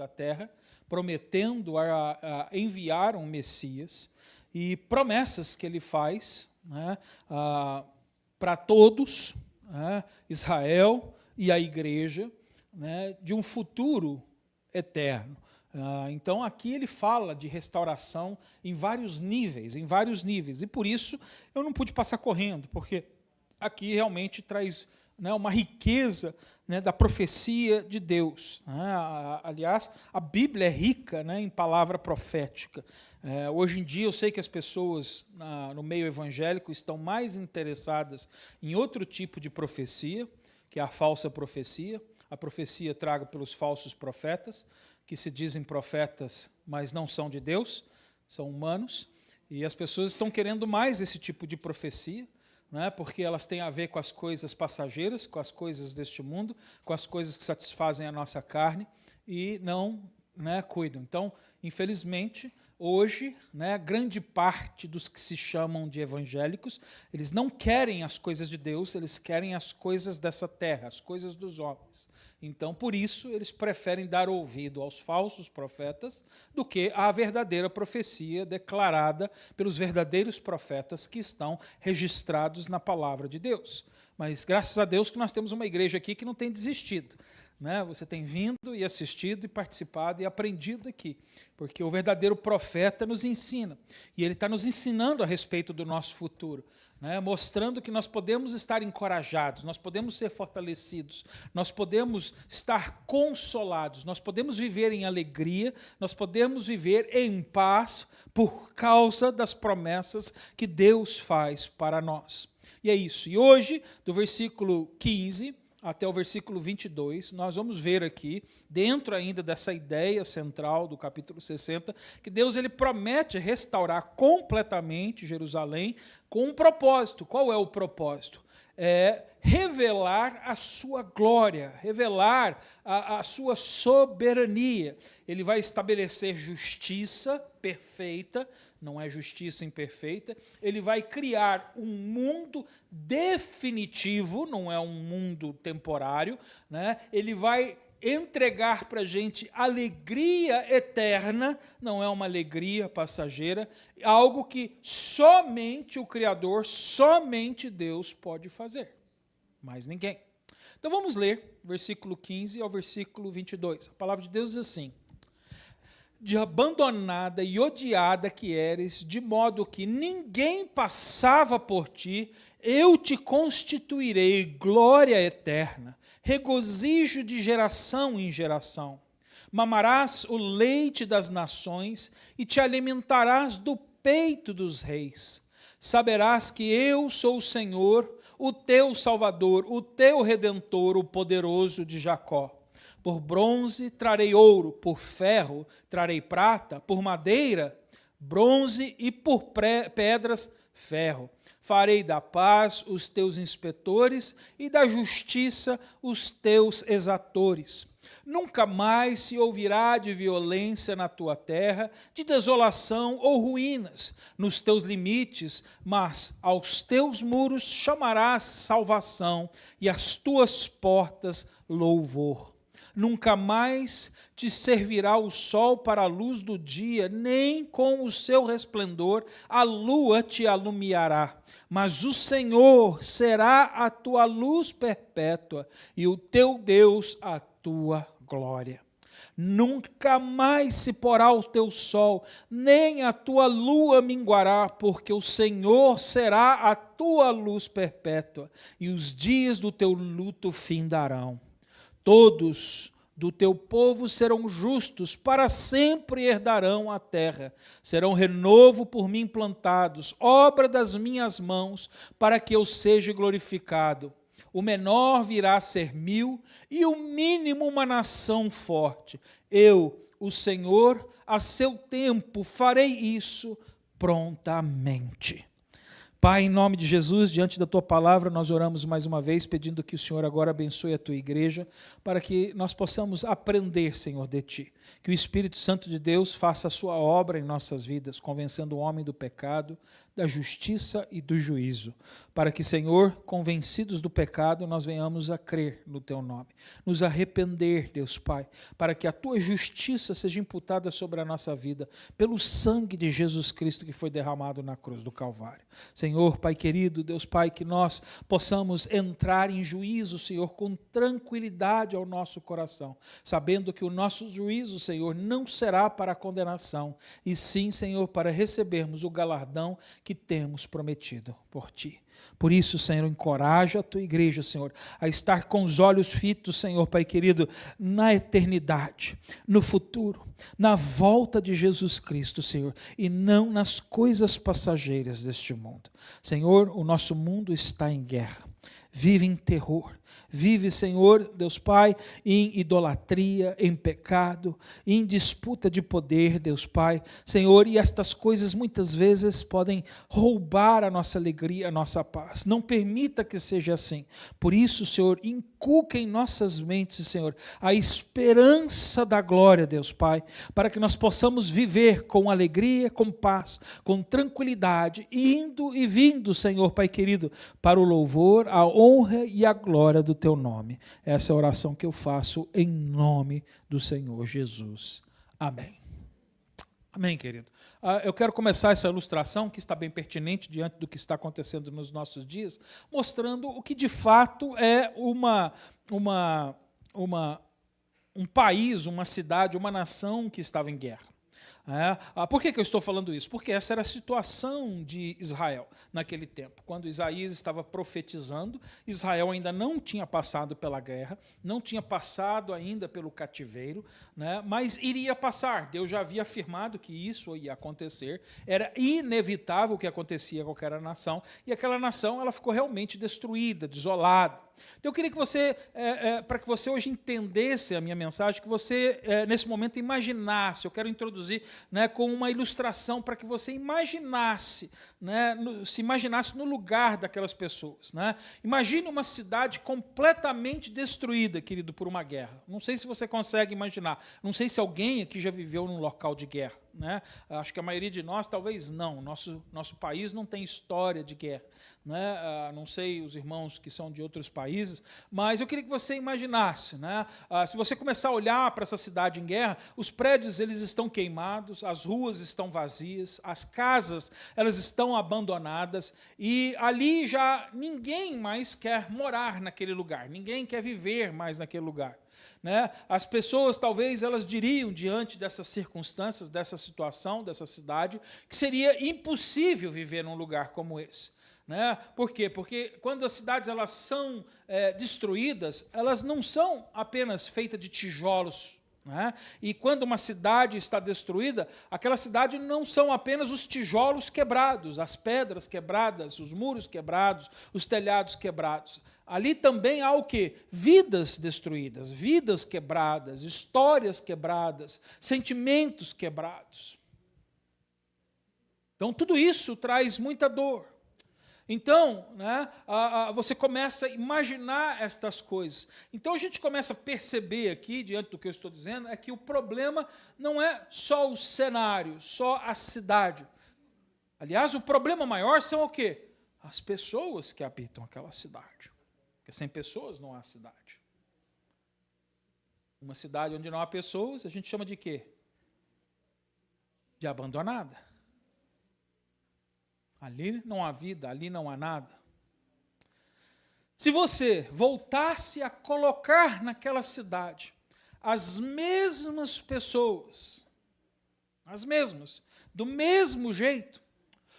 da terra, prometendo a enviar um Messias, e promessas que ele faz, né, para todos, né, Israel e a igreja, né, de um futuro eterno. Então aqui ele fala de restauração em vários níveis, e por isso eu não pude passar correndo, porque aqui realmente traz, né, uma riqueza, né, da profecia de Deus. Aliás, a Bíblia é rica, né, em palavra profética. Hoje em dia eu sei que as pessoas no meio evangélico estão mais interessadas em outro tipo de profecia, que é a falsa profecia, a profecia traga pelos falsos profetas, que se dizem profetas, mas não são de Deus, são humanos, e as pessoas estão querendo mais esse tipo de profecia, né, porque elas têm a ver com as coisas passageiras, com as coisas deste mundo, com as coisas que satisfazem a nossa carne, e não, né, cuidam. Então, infelizmente, hoje, né, grande parte dos que se chamam de evangélicos, eles não querem as coisas de Deus, eles querem as coisas dessa terra, as coisas dos homens. Então, por isso, eles preferem dar ouvido aos falsos profetas do que à verdadeira profecia declarada pelos verdadeiros profetas que estão registrados na palavra de Deus. Mas, graças a Deus, que nós temos uma igreja aqui que não tem desistido. Né? Você tem vindo e assistido e participado e aprendido aqui, porque o verdadeiro profeta nos ensina, e ele está nos ensinando a respeito do nosso futuro, né? Mostrando que nós podemos estar encorajados, nós podemos ser fortalecidos, nós podemos estar consolados, nós podemos viver em alegria, nós podemos viver em paz por causa das promessas que Deus faz para nós. E é isso. E hoje, do versículo 15 até o versículo 22, nós vamos ver aqui, dentro ainda dessa ideia central do capítulo 60, que Deus ele promete restaurar completamente Jerusalém com um propósito. Qual é o propósito? É revelar a sua glória, revelar a sua soberania. Ele vai estabelecer justiça perfeita, não é justiça imperfeita, ele vai criar um mundo definitivo, não é um mundo temporário, né? Ele vai entregar para a gente alegria eterna, não é uma alegria passageira, algo que somente o Criador, somente Deus pode fazer, mais ninguém. Então vamos ler, versículo 15 ao versículo 22. A palavra de Deus diz assim: de abandonada e odiada que eres, de modo que ninguém passava por ti, eu te constituirei glória eterna, regozijo de geração em geração. Mamarás o leite das nações e te alimentarás do peito dos reis. Saberás que eu sou o Senhor, o teu Salvador, o teu Redentor, o poderoso de Jacó. Por bronze trarei ouro, por ferro trarei prata, por madeira, bronze e por pedras, ferro. Farei da paz os teus inspetores e da justiça os teus exatores. Nunca mais se ouvirá de violência na tua terra, de desolação ou ruínas nos teus limites, mas aos teus muros chamarás salvação e às tuas portas louvor. Nunca mais te servirá o sol para a luz do dia, nem com o seu resplendor a lua te alumiará. Mas o Senhor será a tua luz perpétua e o teu Deus a tua glória. Nunca mais se porá o teu sol, nem a tua lua minguará, porque o Senhor será a tua luz perpétua, e os dias do teu luto findarão. Todos do teu povo serão justos, para sempre herdarão a terra. Serão renovo por mim plantados, obra das minhas mãos, para que eu seja glorificado. O menor virá a ser 1000, e o mínimo uma nação forte. Eu, o Senhor, a seu tempo farei isso prontamente. Pai, em nome de Jesus, diante da Tua palavra, nós oramos mais uma vez, pedindo que o Senhor agora abençoe a Tua igreja, para que nós possamos aprender, Senhor, de Ti. Que o Espírito Santo de Deus faça a sua obra em nossas vidas, convencendo o homem do pecado, da justiça e do juízo, para que, Senhor, convencidos do pecado, nós venhamos a crer no Teu nome, nos arrepender, Deus Pai, para que a Tua justiça seja imputada sobre a nossa vida, pelo sangue de Jesus Cristo que foi derramado na cruz do Calvário. Senhor, Pai querido, Deus Pai, que nós possamos entrar em juízo, Senhor, com tranquilidade ao nosso coração, sabendo que o nosso juízo, Senhor, não será para a condenação, e sim, Senhor, para recebermos o galardão que temos prometido por Ti. Por isso, Senhor, encoraja a Tua igreja, Senhor, a estar com os olhos fitos, Senhor, Pai querido, na eternidade, no futuro, na volta de Jesus Cristo, Senhor, e não nas coisas passageiras deste mundo. Senhor, o nosso mundo está em guerra, vive em terror, vive, Senhor, Deus Pai, em idolatria, em pecado, em disputa de poder, Deus Pai, Senhor, e estas coisas muitas vezes podem roubar a nossa alegria, a nossa paz. Não permita que seja assim. Por isso, Senhor, inculca em nossas mentes, Senhor, a esperança da glória, Deus Pai, para que nós possamos viver com alegria, com paz, com tranquilidade, indo e vindo, Senhor, Pai querido, para o louvor, a honra e a glória do Teu nome. Essa é a oração que eu faço em nome do Senhor Jesus. Amém. Amém, querido. Eu quero começar essa ilustração, que está bem pertinente diante do que está acontecendo nos nossos dias, mostrando o que de fato é um país, uma cidade, uma nação que estava em guerra. Por que eu estou falando isso? Porque essa era a situação de Israel naquele tempo. Quando Isaías estava profetizando, Israel ainda não tinha passado pela guerra, não tinha passado ainda pelo cativeiro, mas iria passar. Deus já havia afirmado que isso ia acontecer, era inevitável que acontecia a qualquer nação, e aquela nação ela ficou realmente destruída, desolada. Então, eu queria que você, para que você hoje entendesse a minha mensagem, que você, nesse momento, imaginasse, eu quero introduzir com uma ilustração para que você imaginasse, se imaginasse no lugar daquelas pessoas. Imagine uma cidade completamente destruída, querido, por uma guerra. Não sei se você consegue imaginar, não sei se alguém aqui já viveu num local de guerra. Acho que a maioria de nós talvez não, nosso país não tem história de guerra. Não sei os irmãos que são de outros países, mas eu queria que você imaginasse, se você começar a olhar para essa cidade em guerra, os prédios eles estão queimados, as ruas estão vazias, as casas elas estão abandonadas, e ali já ninguém mais quer morar naquele lugar, ninguém quer viver mais naquele lugar. As pessoas talvez elas diriam, diante dessas circunstâncias, dessa situação, dessa cidade, que seria impossível viver num lugar como esse. Por quê? Porque quando as cidades elas são destruídas, elas não são apenas feitas de tijolos. E quando uma cidade está destruída, aquela cidade não são apenas os tijolos quebrados, as pedras quebradas, os muros quebrados, os telhados quebrados. Ali também há o quê? Vidas destruídas, vidas quebradas, histórias quebradas, sentimentos quebrados. Então, tudo isso traz muita dor. Então, você começa a imaginar estas coisas. Então, a gente começa a perceber aqui, diante do que eu estou dizendo, é que o problema não é só o cenário, só a cidade. Aliás, o problema maior são o quê? As pessoas que habitam aquela cidade. Porque sem pessoas não há cidade. Uma cidade onde não há pessoas, a gente chama de quê? De abandonada. Ali não há vida, ali não há nada. Se você voltasse a colocar naquela cidade as mesmas pessoas, as mesmas, do mesmo jeito,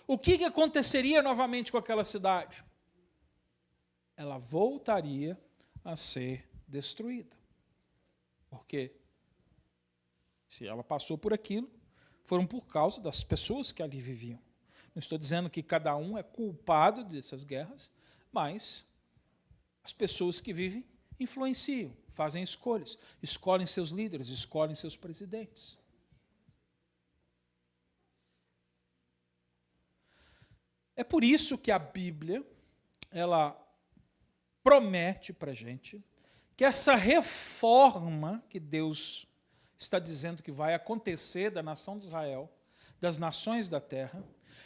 o que aconteceria novamente com aquela cidade? Ela voltaria a ser destruída. Por quê? Se ela passou por aquilo, foram por causa das pessoas que ali viviam. Não estou dizendo que cada um é culpado dessas guerras, mas as pessoas que vivem influenciam, fazem escolhas, escolhem seus líderes, escolhem seus presidentes. É por isso que a Bíblia, ela promete para a gente que essa reforma que Deus está dizendo que vai acontecer da nação de Israel, das nações da terra,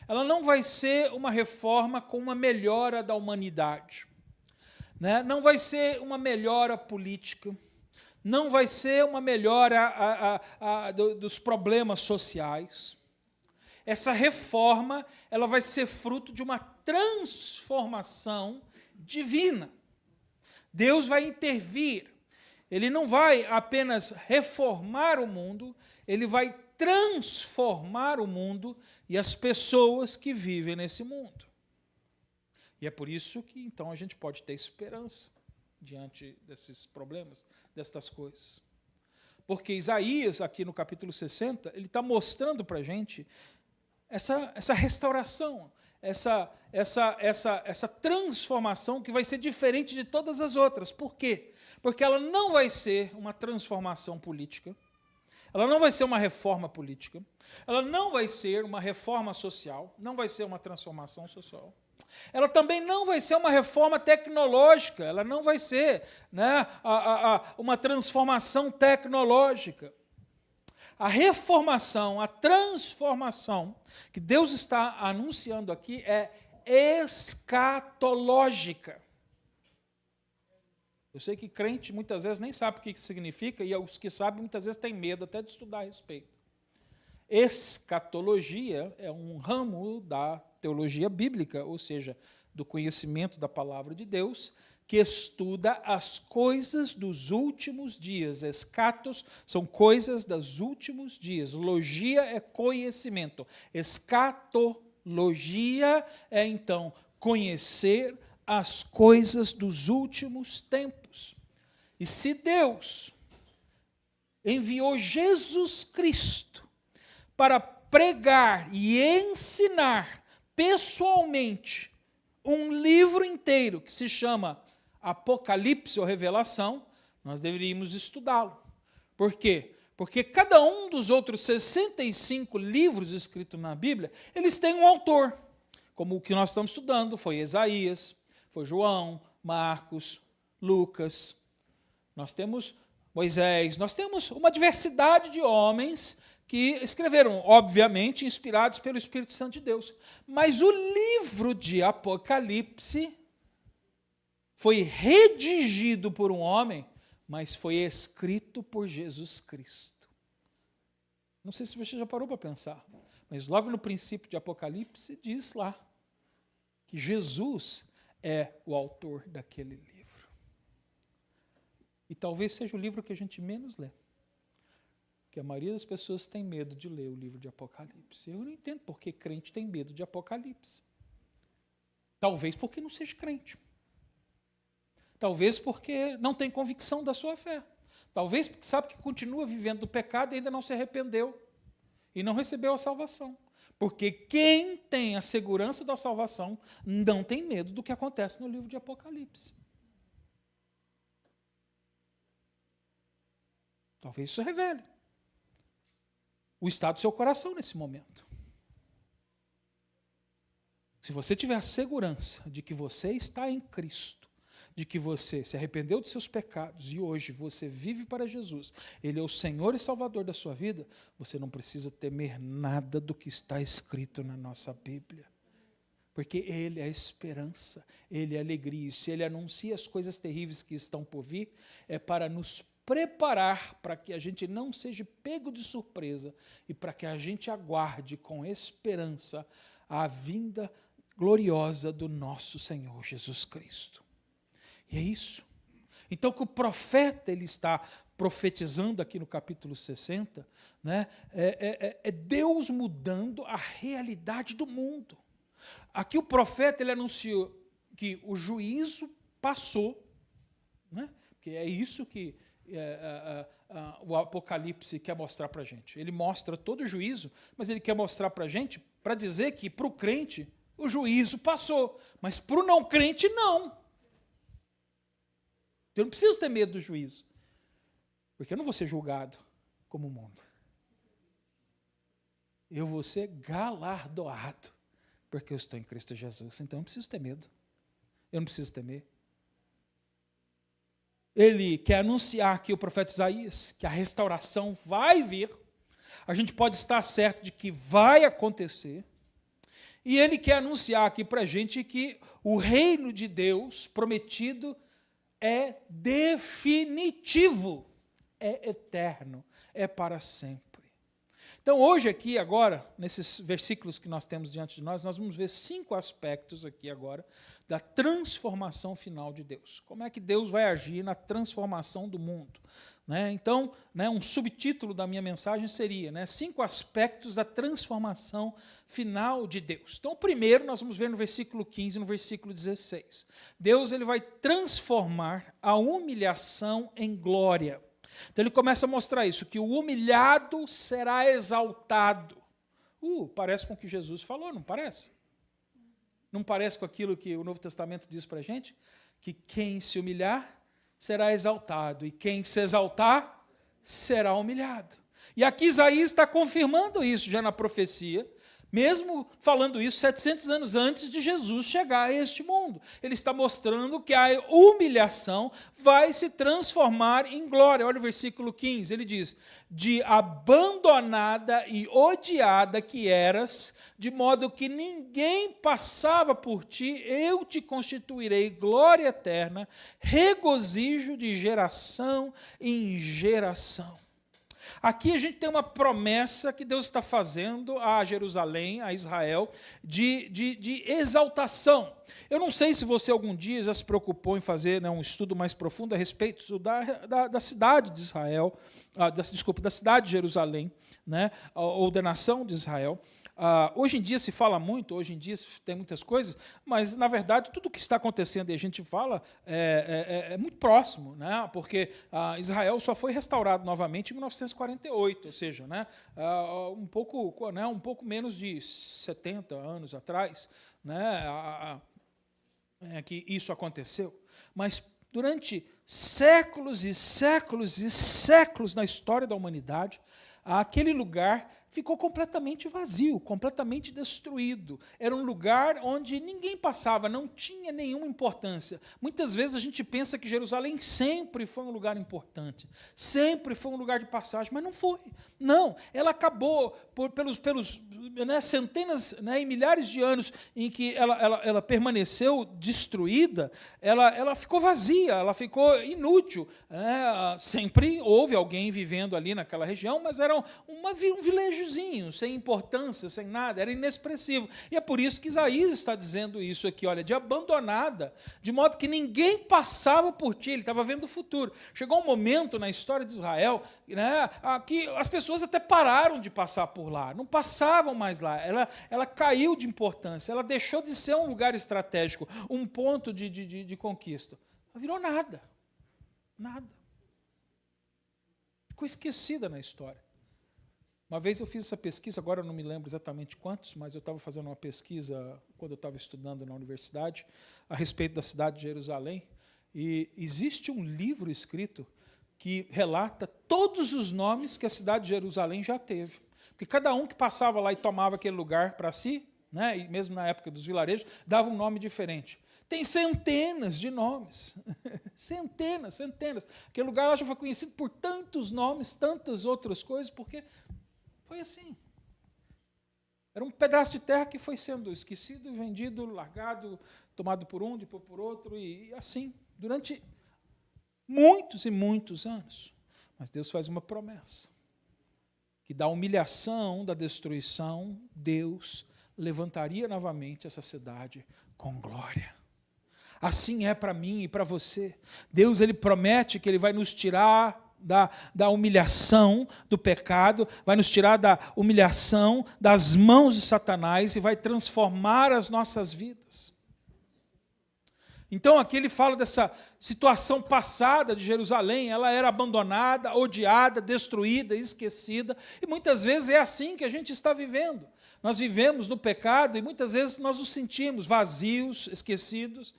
ela não vai ser uma reforma com uma melhora da humanidade, né? Não vai ser uma melhora política, não vai ser uma melhora dos problemas sociais. Essa reforma ela vai ser fruto de uma transformação divina. Deus vai intervir. Ele não vai apenas reformar o mundo, ele vai transformar o mundo e as pessoas que vivem nesse mundo. E é por isso que, então, a gente pode ter esperança diante desses problemas, destas coisas. Porque Isaías, aqui no capítulo 60, ele está mostrando para a gente essa restauração, essa transformação que vai ser diferente de todas as outras. Por quê? Porque ela não vai ser uma transformação política, ela não vai ser uma reforma política, ela não vai ser uma reforma social, não vai ser uma transformação social. Ela também não vai ser uma reforma tecnológica, ela não vai ser, né, uma transformação tecnológica. A reformação, a transformação que Deus está anunciando aqui é escatológica. Eu sei que crente muitas vezes nem sabe o que isso significa, e os que sabem muitas vezes têm medo até de estudar a respeito. Escatologia é um ramo da teologia bíblica, ou seja, do conhecimento da palavra de Deus, que estuda as coisas dos últimos dias. Escatos são coisas dos últimos dias. Logia é conhecimento. Escatologia é, então, conhecer as coisas dos últimos tempos. E se Deus enviou Jesus Cristo para pregar e ensinar pessoalmente um livro inteiro que se chama Apocalipse ou Revelação, nós deveríamos estudá-lo. Por quê? Porque cada um dos outros 65 livros escritos na Bíblia, eles têm um autor, como o que nós estamos estudando, foi Isaías, foi João, Marcos, Lucas, nós temos Moisés, nós temos uma diversidade de homens que escreveram, obviamente, inspirados pelo Espírito Santo de Deus. Mas o livro de Apocalipse foi redigido por um homem, mas foi escrito por Jesus Cristo. Não sei se você já parou para pensar, mas logo no princípio de Apocalipse diz lá que Jesus é o autor daquele livro. E talvez seja o livro que a gente menos lê. Porque a maioria das pessoas tem medo de ler o livro de Apocalipse. Eu não entendo por que crente tem medo de Apocalipse. Talvez porque não seja crente. Talvez porque não tem convicção da sua fé. Talvez porque sabe que continua vivendo do pecado e ainda não se arrependeu. E não recebeu a salvação. Porque quem tem a segurança da salvação não tem medo do que acontece no livro de Apocalipse. Talvez isso revele o estado do seu coração nesse momento. Se você tiver a segurança de que você está em Cristo, de que você se arrependeu dos seus pecados e hoje você vive para Jesus, Ele é o Senhor e Salvador da sua vida, você não precisa temer nada do que está escrito na nossa Bíblia. Porque Ele é a esperança, Ele é a alegria. E se Ele anuncia as coisas terríveis que estão por vir, é para nos preparar para que a gente não seja pego de surpresa e para que a gente aguarde com esperança a vinda gloriosa do nosso Senhor Jesus Cristo. E é isso. Então, o que o profeta ele está profetizando aqui no capítulo 60, né, é Deus mudando a realidade do mundo. Aqui o profeta ele anunciou que o juízo passou, né, porque é isso que o Apocalipse quer mostrar para a gente. Ele mostra todo o juízo, mas ele quer mostrar para a gente, para dizer que para o crente o juízo passou, mas para o não crente não. Eu não preciso ter medo do juízo, porque eu não vou ser julgado como o mundo. Eu vou ser galardoado, porque eu estou em Cristo Jesus. Então eu não preciso ter medo. Eu não preciso temer. Ele quer anunciar aqui, o profeta Isaías, que a restauração vai vir. A gente pode estar certo de que vai acontecer. E ele quer anunciar aqui para a gente que o reino de Deus prometido é definitivo, é eterno, é para sempre. Então, hoje aqui, agora, nesses versículos que nós temos diante de nós vamos ver 5 aspectos aqui agora da transformação final de Deus. Como é que Deus vai agir na transformação do mundo? Então, um subtítulo da minha mensagem seria 5 aspectos da transformação final de Deus. Então, o primeiro nós vamos ver no versículo 15 e no versículo 16. Deus ele vai transformar a humilhação em glória. Então ele começa a mostrar isso, que o humilhado será exaltado. Parece com o que Jesus falou, não parece? Não parece com aquilo que o Novo Testamento diz para a gente? Que quem se humilhar será exaltado, e quem se exaltar será humilhado. E aqui Isaías está confirmando isso já na profecia, mesmo falando isso 700 anos antes de Jesus chegar a este mundo. Ele está mostrando que a humilhação vai se transformar em glória. Olha o versículo 15, ele diz, de abandonada e odiada que eras, de modo que ninguém passava por ti, eu te constituirei glória eterna, regozijo de geração em geração. Aqui a gente tem uma promessa que Deus está fazendo a Jerusalém, a Israel, de exaltação. Eu não sei se você algum dia já se preocupou em fazer um estudo mais profundo a respeito da cidade de Israel, da cidade de Jerusalém, ou da nação de Israel. Hoje em dia se fala muito, hoje em dia tem muitas coisas, mas, na verdade, tudo o que está acontecendo e a gente fala é muito próximo, porque Israel só foi restaurado novamente em 1948, ou seja, um pouco menos de 70 anos atrás, que isso aconteceu. Mas, durante séculos e séculos e séculos na história da humanidade, aquele lugar ficou completamente vazio, completamente destruído. Era um lugar onde ninguém passava, não tinha nenhuma importância. Muitas vezes a gente pensa que Jerusalém sempre foi um lugar importante, sempre foi um lugar de passagem, mas não foi. Não, ela acabou pelos centenas e milhares de anos em que ela permaneceu destruída, ela ficou vazia, ela ficou inútil. Sempre houve alguém vivendo ali naquela região, mas era um vilagezinho, sem importância, sem nada, era inexpressivo. E é por isso que Isaías está dizendo isso aqui, olha, de abandonada, de modo que ninguém passava por ti, ele estava vendo o futuro. Chegou um momento na história de Israel que as pessoas até pararam de passar por lá, não passavam mais lá, ela caiu de importância, ela deixou de ser um lugar estratégico, um ponto de conquista. Ela virou nada. Ficou esquecida na história. Uma vez eu fiz essa pesquisa, agora eu não me lembro exatamente quantos, mas eu estava fazendo uma pesquisa quando eu estava estudando na universidade, a respeito da cidade de Jerusalém, e existe um livro escrito que relata todos os nomes que a cidade de Jerusalém já teve. Porque cada um que passava lá e tomava aquele lugar para si, e mesmo na época dos vilarejos, dava um nome diferente. Tem centenas de nomes, centenas. Aquele lugar lá já foi conhecido por tantos nomes, tantas outras coisas, porque foi assim. Era um pedaço de terra que foi sendo esquecido, vendido, largado, tomado por um, depois por outro, e assim, durante muitos e muitos anos. Mas Deus faz uma promessa, que da humilhação, da destruição, Deus levantaria novamente essa cidade com glória. Assim é para mim e para você. Deus ele promete que ele vai nos tirar da humilhação do pecado, vai nos tirar da humilhação das mãos de Satanás e vai transformar as nossas vidas. Então aqui ele fala dessa situação passada de Jerusalém, ela era abandonada, odiada, destruída, esquecida, e muitas vezes é assim que a gente está vivendo. Nós vivemos no pecado e muitas vezes nós nos sentimos vazios, esquecidos,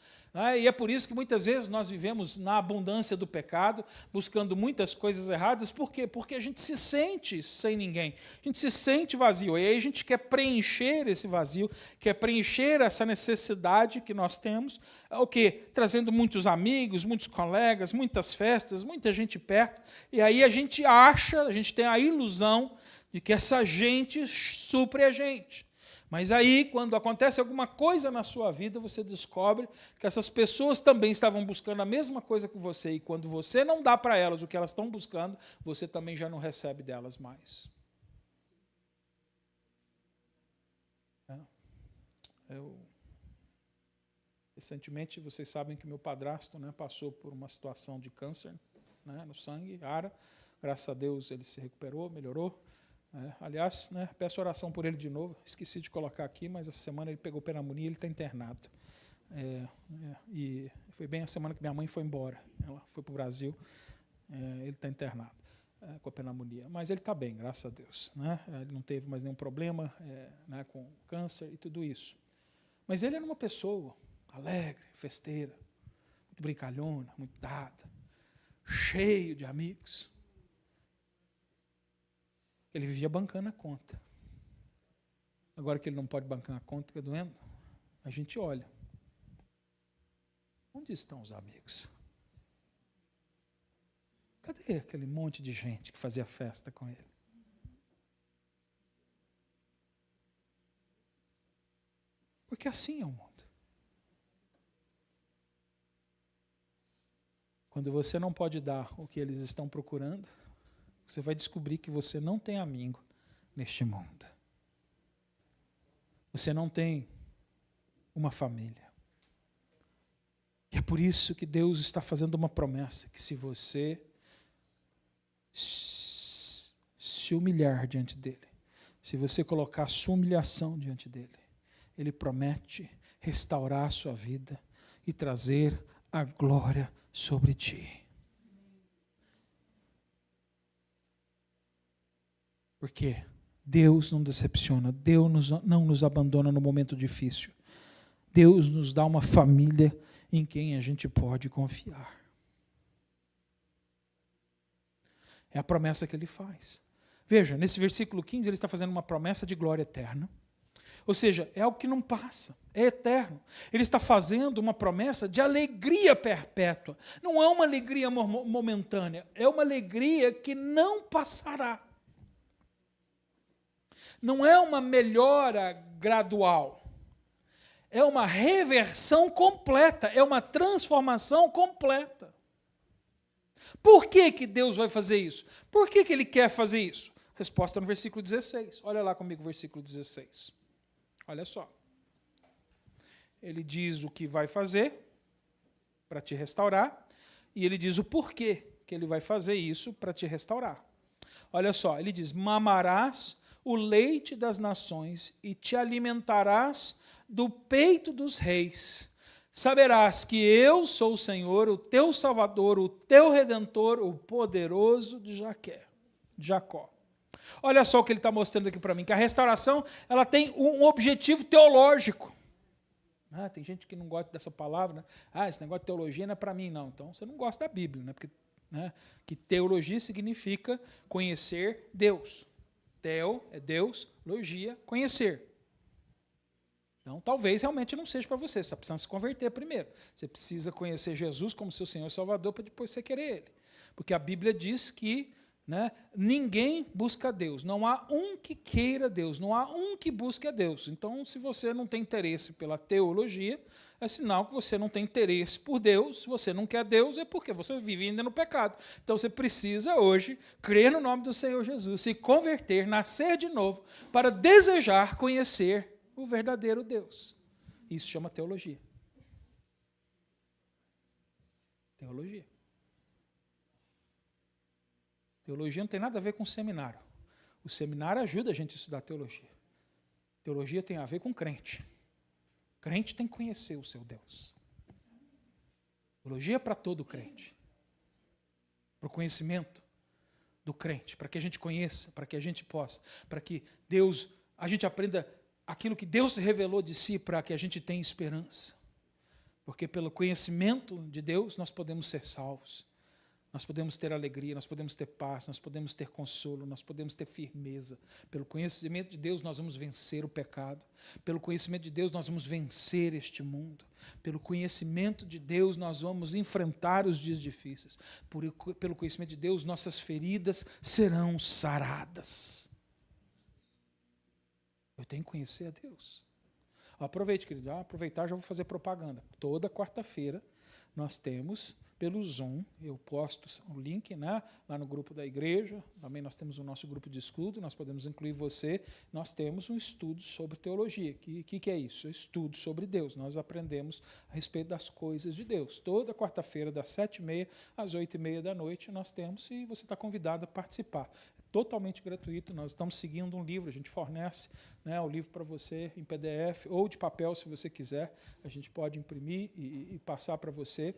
e é por isso que muitas vezes nós vivemos na abundância do pecado, buscando muitas coisas erradas. Por quê? Porque a gente se sente sem ninguém, a gente se sente vazio, e aí a gente quer preencher esse vazio, quer preencher essa necessidade que nós temos, o quê? Trazendo muitos amigos, muitos colegas, muitas festas, muita gente perto, e aí a gente acha, a gente tem a ilusão de que essa gente supre a gente. Mas aí, quando acontece alguma coisa na sua vida, você descobre que essas pessoas também estavam buscando a mesma coisa que você, e quando você não dá para elas o que elas estão buscando, você também já não recebe delas mais. Recentemente, vocês sabem que meu padrasto, né, passou por uma situação de câncer, né, no sangue, ARA. Graças a Deus ele se recuperou, melhorou. Aliás, né, peço oração por ele de novo. Esqueci de colocar aqui, mas essa semana ele pegou pneumonia e ele está internado. E foi bem a semana que minha mãe foi embora. Ela foi para o Brasil. Ele está internado com a pneumonia. Mas ele está bem, graças a Deus. Né? Ele não teve mais nenhum problema né, com câncer e tudo isso. Mas ele era uma pessoa alegre, festeira, muito brincalhona, muito dada, cheio de amigos. Ele vivia bancando a conta. Agora que ele não pode bancar a conta, fica doendo, a gente olha. Onde estão os amigos? Cadê aquele monte de gente que fazia festa com ele? Porque assim é o mundo. Quando você não pode dar o que eles estão procurando, você vai descobrir que você não tem amigo neste mundo. Você não tem uma família. E é por isso que Deus está fazendo uma promessa, que se você se humilhar diante dEle, se você colocar a sua humilhação diante dEle, Ele promete restaurar a sua vida e trazer a glória sobre ti. Porque Deus não decepciona, Deus não nos abandona no momento difícil. Deus nos dá uma família em quem a gente pode confiar. É a promessa que ele faz. Veja, nesse versículo 15, ele está fazendo uma promessa de glória eterna. Ou seja, é algo que não passa, é eterno. Ele está fazendo uma promessa de alegria perpétua. Não é uma alegria momentânea, é uma alegria que não passará. Não é uma melhora gradual. É uma reversão completa, é uma transformação completa. Por que que Deus vai fazer isso? Por que que Ele quer fazer isso? Resposta no versículo 16. Olha lá comigo o versículo 16. Olha só. Ele diz o que vai fazer para te restaurar, e ele diz o porquê que ele vai fazer isso para te restaurar. Olha só, ele diz: mamarás o leite das nações e te alimentarás do peito dos reis. Saberás que eu sou o Senhor, o teu Salvador, o teu Redentor, o poderoso de Jacó. Olha só o que ele está mostrando aqui para mim, que a restauração ela tem um objetivo teológico. Tem gente que não gosta dessa palavra, né? Esse negócio de teologia não é para mim, não. Então você não gosta da Bíblia, né? Porque que teologia significa conhecer Deus. Teo é Deus, logia, conhecer. Então, talvez realmente não seja para você está precisando se converter primeiro. Você precisa conhecer Jesus como seu Senhor e Salvador para depois você querer Ele. Porque a Bíblia diz que ninguém busca Deus, não há um que queira Deus, não há um que busque a Deus. Então, se você não tem interesse pela teologia, é sinal que você não tem interesse por Deus. Se você não quer Deus, é porque você vive ainda no pecado. Então, você precisa hoje crer no nome do Senhor Jesus, se converter, nascer de novo, para desejar conhecer o verdadeiro Deus. Isso chama teologia. Teologia. Teologia não tem nada a ver com seminário. O seminário ajuda a gente a estudar teologia. Teologia tem a ver com crente. Crente tem que conhecer o seu Deus. Teologia é para todo crente. Para o conhecimento do crente, para que a gente conheça, para que a gente possa, para que a gente aprenda aquilo que Deus revelou de si, para que a gente tenha esperança. Porque pelo conhecimento de Deus nós podemos ser salvos. Nós podemos ter alegria, nós podemos ter paz, nós podemos ter consolo, nós podemos ter firmeza. Pelo conhecimento de Deus nós vamos vencer o pecado. Pelo conhecimento de Deus nós vamos vencer este mundo. Pelo conhecimento de Deus nós vamos enfrentar os dias difíceis. Pelo conhecimento de Deus nossas feridas serão saradas. Eu tenho que conhecer a Deus. Aproveite, querido. Aproveitar, já vou fazer propaganda. Toda quarta-feira nós temos, pelo Zoom, eu posto o link, né, lá no grupo da igreja, também nós temos o nosso grupo de estudo, nós podemos incluir você, nós temos um estudo sobre teologia. O que é isso? É estudo sobre Deus. Nós aprendemos a respeito das coisas de Deus. Toda quarta-feira, das 7h30 às 8h30 da noite, nós temos, e você está convidado a participar. Totalmente gratuito, nós estamos seguindo um livro, a gente fornece, né, o livro para você em PDF ou de papel, se você quiser, a gente pode imprimir e passar para você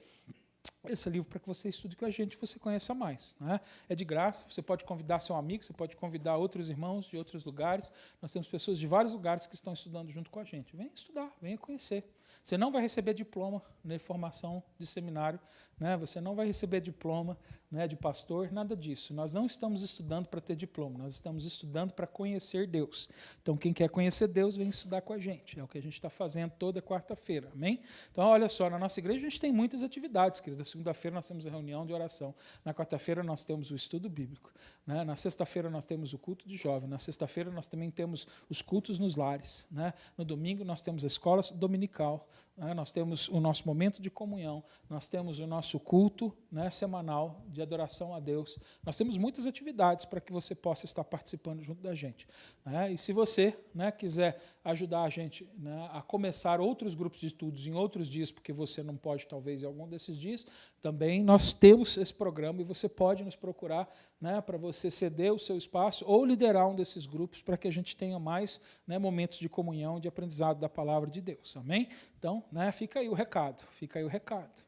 esse livro para que você estude com a gente e você conheça mais. Né? É de graça, você pode convidar seu amigo, você pode convidar outros irmãos de outros lugares, nós temos pessoas de vários lugares que estão estudando junto com a gente. Venha estudar, venha conhecer. Você não vai receber diploma de formação de seminário, né? Você não vai receber diploma, né, de pastor, nada disso. Nós não estamos estudando para ter diploma, nós estamos estudando para conhecer Deus. Então, quem quer conhecer Deus, vem estudar com a gente. É o que a gente está fazendo toda quarta-feira, amém? Então, olha só, na nossa igreja a gente tem muitas atividades, querida. Na segunda-feira nós temos a reunião de oração. Na quarta-feira nós temos o estudo bíblico. Né? Na sexta-feira nós temos o culto de jovem. Na sexta-feira nós também temos os cultos nos lares. Né? No domingo nós temos a escola dominical. Né? Nós temos o nosso momento de comunhão. Nós temos o nosso culto, né, semanal de adoração a Deus. Nós temos muitas atividades para que você possa estar participando junto da gente. Né? E se você, né, quiser ajudar a gente, né, a começar outros grupos de estudos em outros dias, porque você não pode, talvez, em algum desses dias, também nós temos esse programa e você pode nos procurar, né, para você ceder o seu espaço ou liderar um desses grupos para que a gente tenha mais, né, momentos de comunhão, de aprendizado da palavra de Deus. Amém? Então, né, fica aí o recado. Fica aí o recado.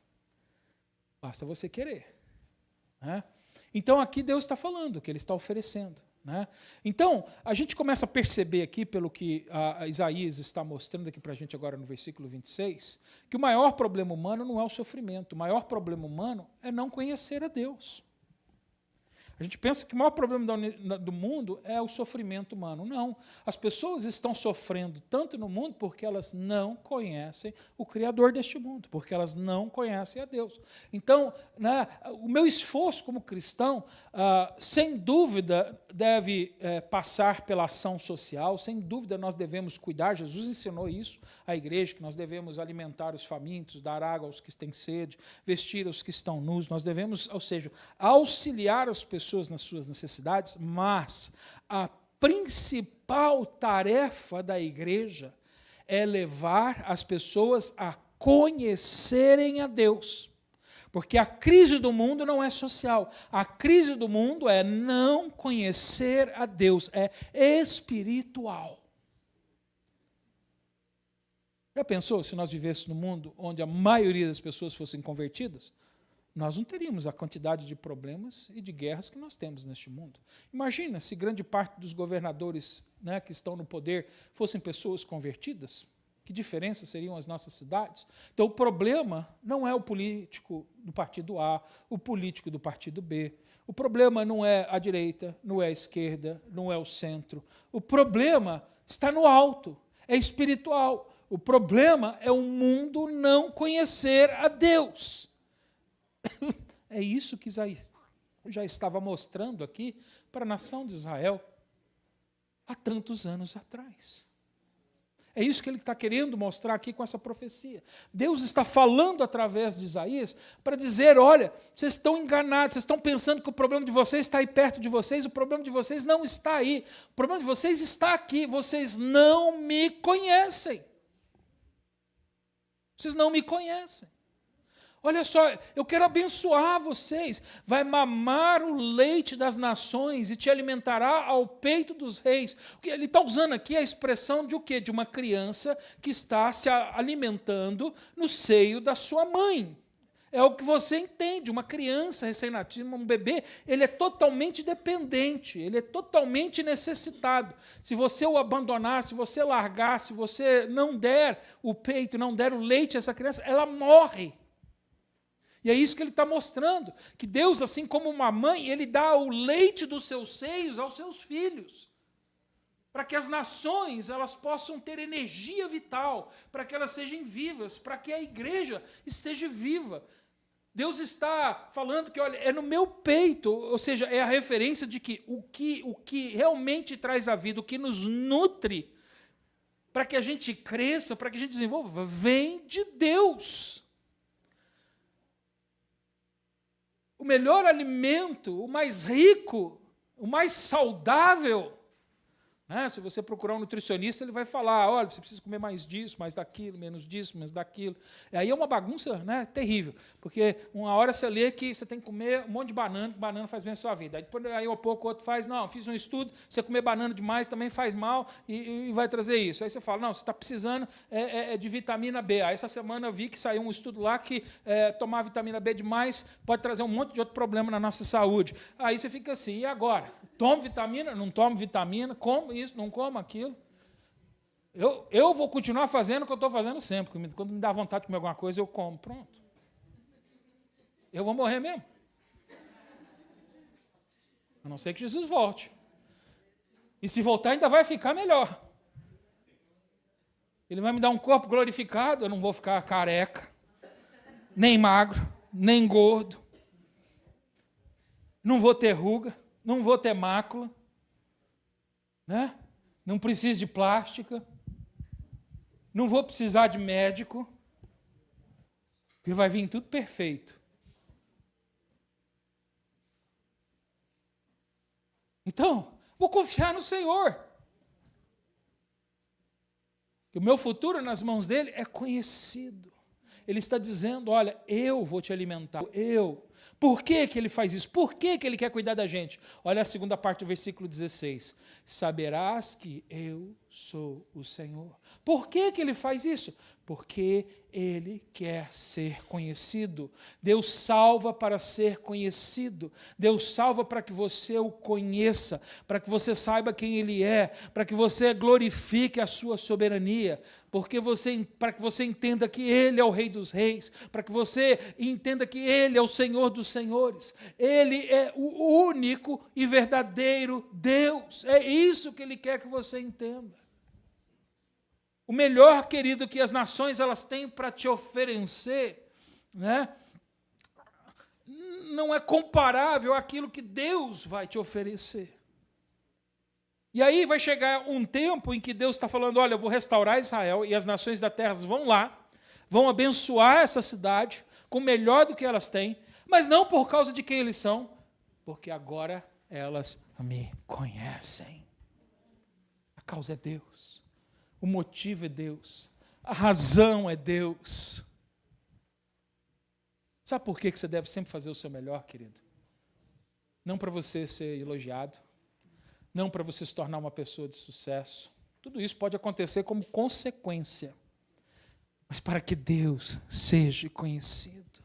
Basta você querer. Né? Então, aqui Deus está falando, que Ele está oferecendo. Né? Então, a gente começa a perceber aqui, pelo que a Isaías está mostrando aqui para a gente agora no versículo 26, que o maior problema humano não é o sofrimento, o maior problema humano é não conhecer a Deus. A gente pensa que o maior problema do mundo é o sofrimento humano. Não. As pessoas estão sofrendo tanto no mundo porque elas não conhecem o Criador deste mundo, porque elas não conhecem a Deus. Então, né, o meu esforço como cristão, sem dúvida, deve passar pela ação social, sem dúvida nós devemos cuidar, Jesus ensinou isso à igreja, que nós devemos alimentar os famintos, dar água aos que têm sede, vestir os que estão nus, nós devemos, ou seja, auxiliar as pessoas nas suas necessidades, mas a principal tarefa da igreja é levar as pessoas a conhecerem a Deus. Porque a crise do mundo não é social, a crise do mundo é não conhecer a Deus, é espiritual. Já pensou se nós vivêssemos num mundo onde a maioria das pessoas fossem convertidas? Nós não teríamos a quantidade de problemas e de guerras que nós temos neste mundo. Imagina se grande parte dos governadores, né, que estão no poder fossem pessoas convertidas. Que diferença seriam as nossas cidades? Então, o problema não é o político do partido A, o político do partido B. O problema não é a direita, não é a esquerda, não é o centro. O problema está no alto, é espiritual. O problema é o mundo não conhecer a Deus. É isso que Isaías já estava mostrando aqui para a nação de Israel há tantos anos atrás. É isso que ele está querendo mostrar aqui com essa profecia. Deus está falando através de Isaías para dizer, olha, vocês estão enganados, vocês estão pensando que o problema de vocês está aí perto de vocês, o problema de vocês não está aí, o problema de vocês está aqui, vocês não me conhecem. Vocês não me conhecem. Olha só, eu quero abençoar vocês. Vai mamar o leite das nações e te alimentará ao peito dos reis. Ele está usando aqui a expressão de o quê? De uma criança que está se alimentando no seio da sua mãe. É o que você entende. Uma criança recém-nascida, um bebê, ele é totalmente dependente, ele é totalmente necessitado. Se você o abandonar, se você largar, se você não der o peito, não der o leite a essa criança, ela morre. E é isso que ele está mostrando, que Deus, assim como uma mãe, Ele dá o leite dos seus seios aos seus filhos, para que as nações elas possam ter energia vital, para que elas sejam vivas, para que a igreja esteja viva. Deus está falando que, olha, é no meu peito, ou seja, é a referência de que o que realmente traz a vida, o que nos nutre, para que a gente cresça, para que a gente desenvolva, vem de Deus. O melhor alimento, o mais rico, o mais saudável, né? Se você procurar um nutricionista, ele vai falar, olha, você precisa comer mais disso, mais daquilo, menos disso, menos daquilo. E aí é uma bagunça, né, terrível, porque uma hora você lê que você tem que comer um monte de banana, que banana faz bem a sua vida. Aí, depois, aí um pouco o outro faz, não, fiz um estudo, você comer banana demais também faz mal e vai trazer isso. Aí você fala, não, você está precisando de vitamina B. Aí essa semana eu vi que saiu um estudo lá que tomar vitamina B demais pode trazer um monte de outro problema na nossa saúde. Aí você fica assim, e agora? Tomo vitamina? Não tomo vitamina? Como isso? Não como aquilo? Eu vou continuar fazendo o que eu estou fazendo sempre. Quando me dá vontade de comer alguma coisa, eu como. Pronto. Eu vou morrer mesmo. A não ser que Jesus volte. E se voltar, ainda vai ficar melhor. Ele vai me dar um corpo glorificado, eu não vou ficar careca, nem magro, nem gordo. Não vou ter ruga, não vou ter mácula, né? Não preciso de plástica, não vou precisar de médico, porque vai vir tudo perfeito. Então, vou confiar no Senhor. Que o meu futuro nas mãos dele é conhecido. Ele está dizendo, olha, eu vou te alimentar, eu. Por que que ele faz isso? Por que que ele quer cuidar da gente? Olha a segunda parte do versículo 16. Saberás que eu sou o Senhor. Por que que ele faz isso? Porque ele quer ser conhecido. Deus salva para ser conhecido. Deus salva para que você o conheça, para que você saiba quem ele é, para que você glorifique a sua soberania, para que você entenda que ele é o Rei dos Reis, para que você entenda que ele é o Senhor dos Senhores. Ele é o único e verdadeiro Deus. É isso que ele quer que você entenda. O melhor, querido, que as nações elas têm para te oferecer, né, não é comparável àquilo que Deus vai te oferecer. E aí vai chegar um tempo em que Deus está falando, olha, eu vou restaurar Israel e as nações da terra vão lá, vão abençoar essa cidade com o melhor do que elas têm, mas não por causa de quem eles são, porque agora elas me conhecem. A causa é Deus. O motivo é Deus. A razão é Deus. Sabe por que você deve sempre fazer o seu melhor, querido? Não para você ser elogiado, não para você se tornar uma pessoa de sucesso. Tudo isso pode acontecer como consequência, mas para que Deus seja conhecido.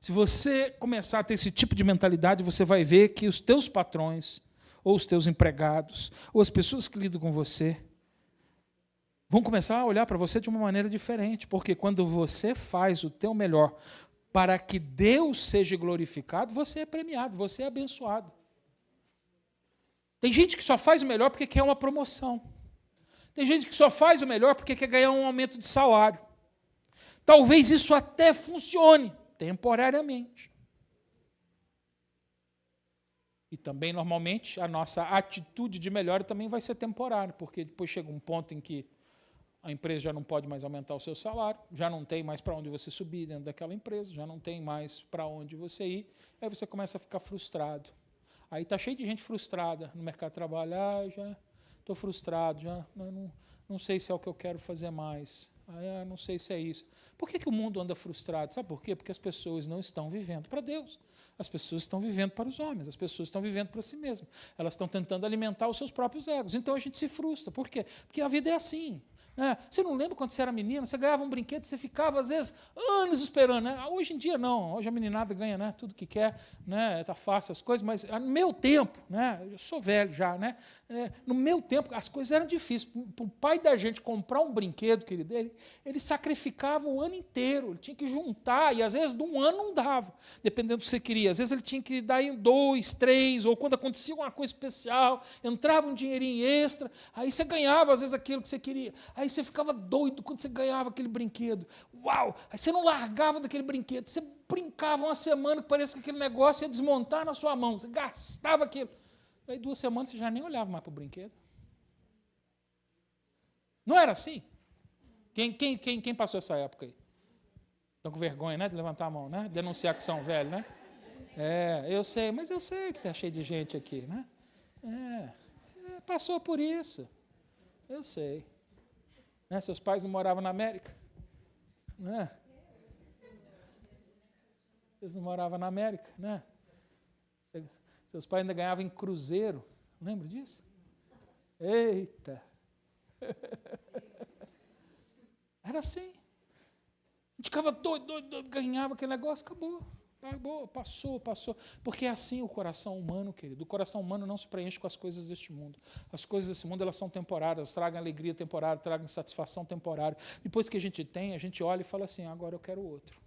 Se você começar a ter esse tipo de mentalidade, você vai ver que os teus patrões, ou os teus empregados, ou as pessoas que lidam com você, vão começar a olhar para você de uma maneira diferente, porque quando você faz o teu melhor para que Deus seja glorificado, você é premiado, você é abençoado. Tem gente que só faz o melhor porque quer uma promoção. Tem gente que só faz o melhor porque quer ganhar um aumento de salário. Talvez isso até funcione, temporariamente. E também, normalmente, a nossa atitude de melhora também vai ser temporária, porque depois chega um ponto em que a empresa já não pode mais aumentar o seu salário, já não tem mais para onde você subir dentro daquela empresa, já não tem mais para onde você ir, aí você começa a ficar frustrado. Aí está cheio de gente frustrada no mercado de trabalho, já estou frustrado, já não sei se é o que eu quero fazer mais, não sei se é isso. Por que o mundo anda frustrado? Sabe por quê? Porque as pessoas não estão vivendo para Deus. As pessoas estão vivendo para os homens, as pessoas estão vivendo para si mesmas. Elas estão tentando alimentar os seus próprios egos. Então a gente se frustra. Por quê? Porque a vida é assim. Você não lembra quando você era menino, você ganhava um brinquedo, você ficava, às vezes, anos esperando. Né? Hoje em dia, não. Hoje a meninada ganha, né, tudo que quer, está fácil as coisas, mas no meu tempo, eu sou velho já, no meu tempo as coisas eram difíceis. Para o pai da gente comprar um brinquedo, querido, ele sacrificava o ano inteiro, ele tinha que juntar, e às vezes de um ano não dava, dependendo do que você queria. Às vezes ele tinha que dar em 2, 3, ou quando acontecia uma coisa especial, entrava um dinheirinho extra, aí você ganhava, às vezes, aquilo que você queria. Aí você ficava doido quando você ganhava aquele brinquedo. Uau! Aí você não largava daquele brinquedo. Você brincava uma semana que parecia que aquele negócio ia desmontar na sua mão. Você gastava aquilo. Aí 2 semanas você já nem olhava mais para o brinquedo. Não era assim? Quem passou essa época aí? Estão com vergonha, né, de levantar a mão, né? Denunciar que são velhos, né? Eu sei, mas eu sei que está cheio de gente aqui, né? Você passou por isso. Eu sei. Né? Seus pais não moravam na América? Né? Eles não moravam na América, né? Seus pais ainda ganhavam em cruzeiro. Lembra disso? Eita! Era assim. A gente ficava doido, ganhava aquele negócio, acabou. Passou. Porque é assim o coração humano, querido. O coração humano não se preenche com as coisas deste mundo. As coisas desse mundo, elas são temporárias, tragam alegria temporária, tragam satisfação temporária. Depois que a gente olha e fala assim, agora eu quero outro.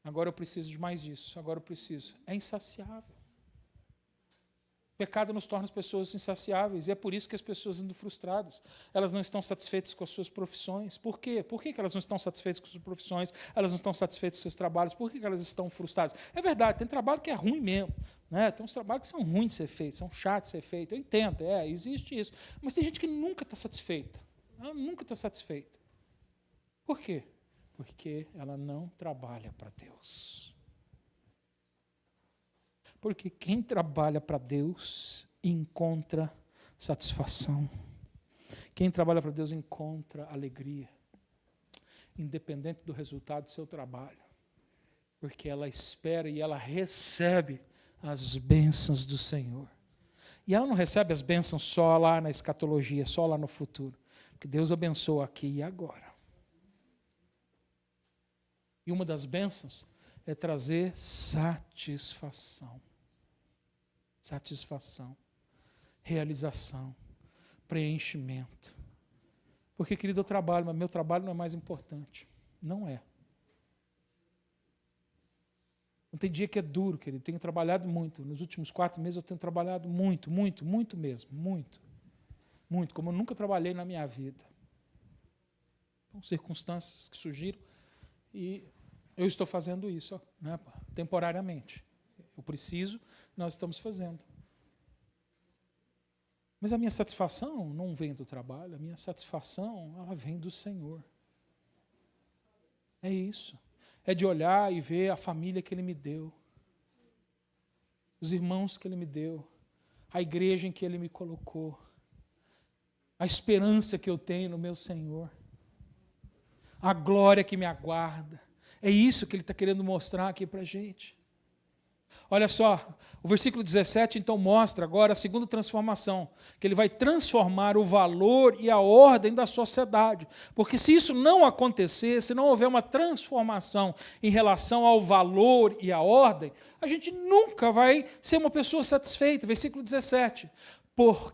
Agora eu preciso de mais disso, agora eu preciso. É insaciável. O pecado nos torna as pessoas insaciáveis, e é por isso que as pessoas andam frustradas. Elas não estão satisfeitas com as suas profissões. Por quê? Por que elas não estão satisfeitas com as suas profissões? Elas não estão satisfeitas com os seus trabalhos? Por que elas estão frustradas? É verdade, tem trabalho que é ruim mesmo. Né? Tem uns trabalhos que são ruins de ser feitos, são chatos de ser feitos. Eu entendo, existe isso. Mas tem gente que nunca está satisfeita. Ela nunca está satisfeita. Por quê? Porque ela não trabalha para Deus. Porque quem trabalha para Deus encontra satisfação. Quem trabalha para Deus encontra alegria, independente do resultado do seu trabalho. Porque ela espera e ela recebe as bênçãos do Senhor. E ela não recebe as bênçãos só lá na escatologia, só lá no futuro. Porque Deus abençoa aqui e agora. E uma das bênçãos é trazer satisfação. Satisfação, realização, preenchimento. Porque, querido, eu trabalho, mas meu trabalho não é mais importante. Não é. Não tem dia que é duro, querido. Tenho trabalhado muito. Nos últimos 4 meses eu tenho trabalhado muito mesmo. Muito, como eu nunca trabalhei na minha vida. São circunstâncias que surgiram e eu estou fazendo isso, né, temporariamente. Eu preciso, nós estamos fazendo. Mas a minha satisfação não vem do trabalho, a minha satisfação, ela vem do Senhor. É isso. É de olhar e ver a família que Ele me deu, os irmãos que Ele me deu, a igreja em que Ele me colocou, a esperança que eu tenho no meu Senhor, a glória que me aguarda. É isso que Ele está querendo mostrar aqui para a gente. Olha só, o versículo 17 então mostra agora a segunda transformação, que Ele vai transformar o valor e a ordem da sociedade. Porque se isso não acontecer, se não houver uma transformação em relação ao valor e à ordem, a gente nunca vai ser uma pessoa satisfeita. Versículo 17, por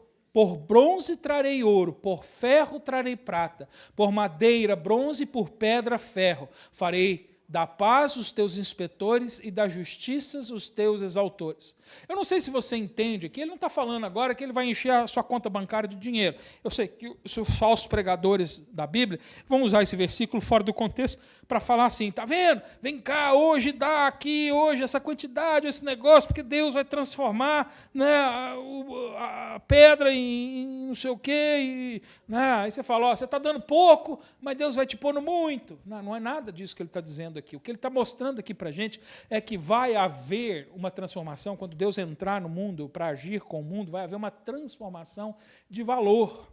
bronze trarei ouro, por ferro trarei prata, por madeira, bronze, por pedra, ferro. Farei da paz os teus inspetores e da justiça os teus exautores. Eu não sei se você entende que ele não está falando agora que ele vai encher a sua conta bancária de dinheiro. Eu sei que os falsos pregadores da Bíblia vão usar esse versículo fora do contexto para falar assim, tá vendo? Vem cá, hoje dá aqui, hoje essa quantidade, esse negócio, porque Deus vai transformar, né, a pedra em não sei o quê. Né? Aí você fala, você está dando pouco, mas Deus vai te pôr no muito. Não é nada disso que ele está dizendo aqui. O que ele está mostrando aqui para a gente é que vai haver uma transformação, quando Deus entrar no mundo para agir com o mundo, vai haver uma transformação de valor.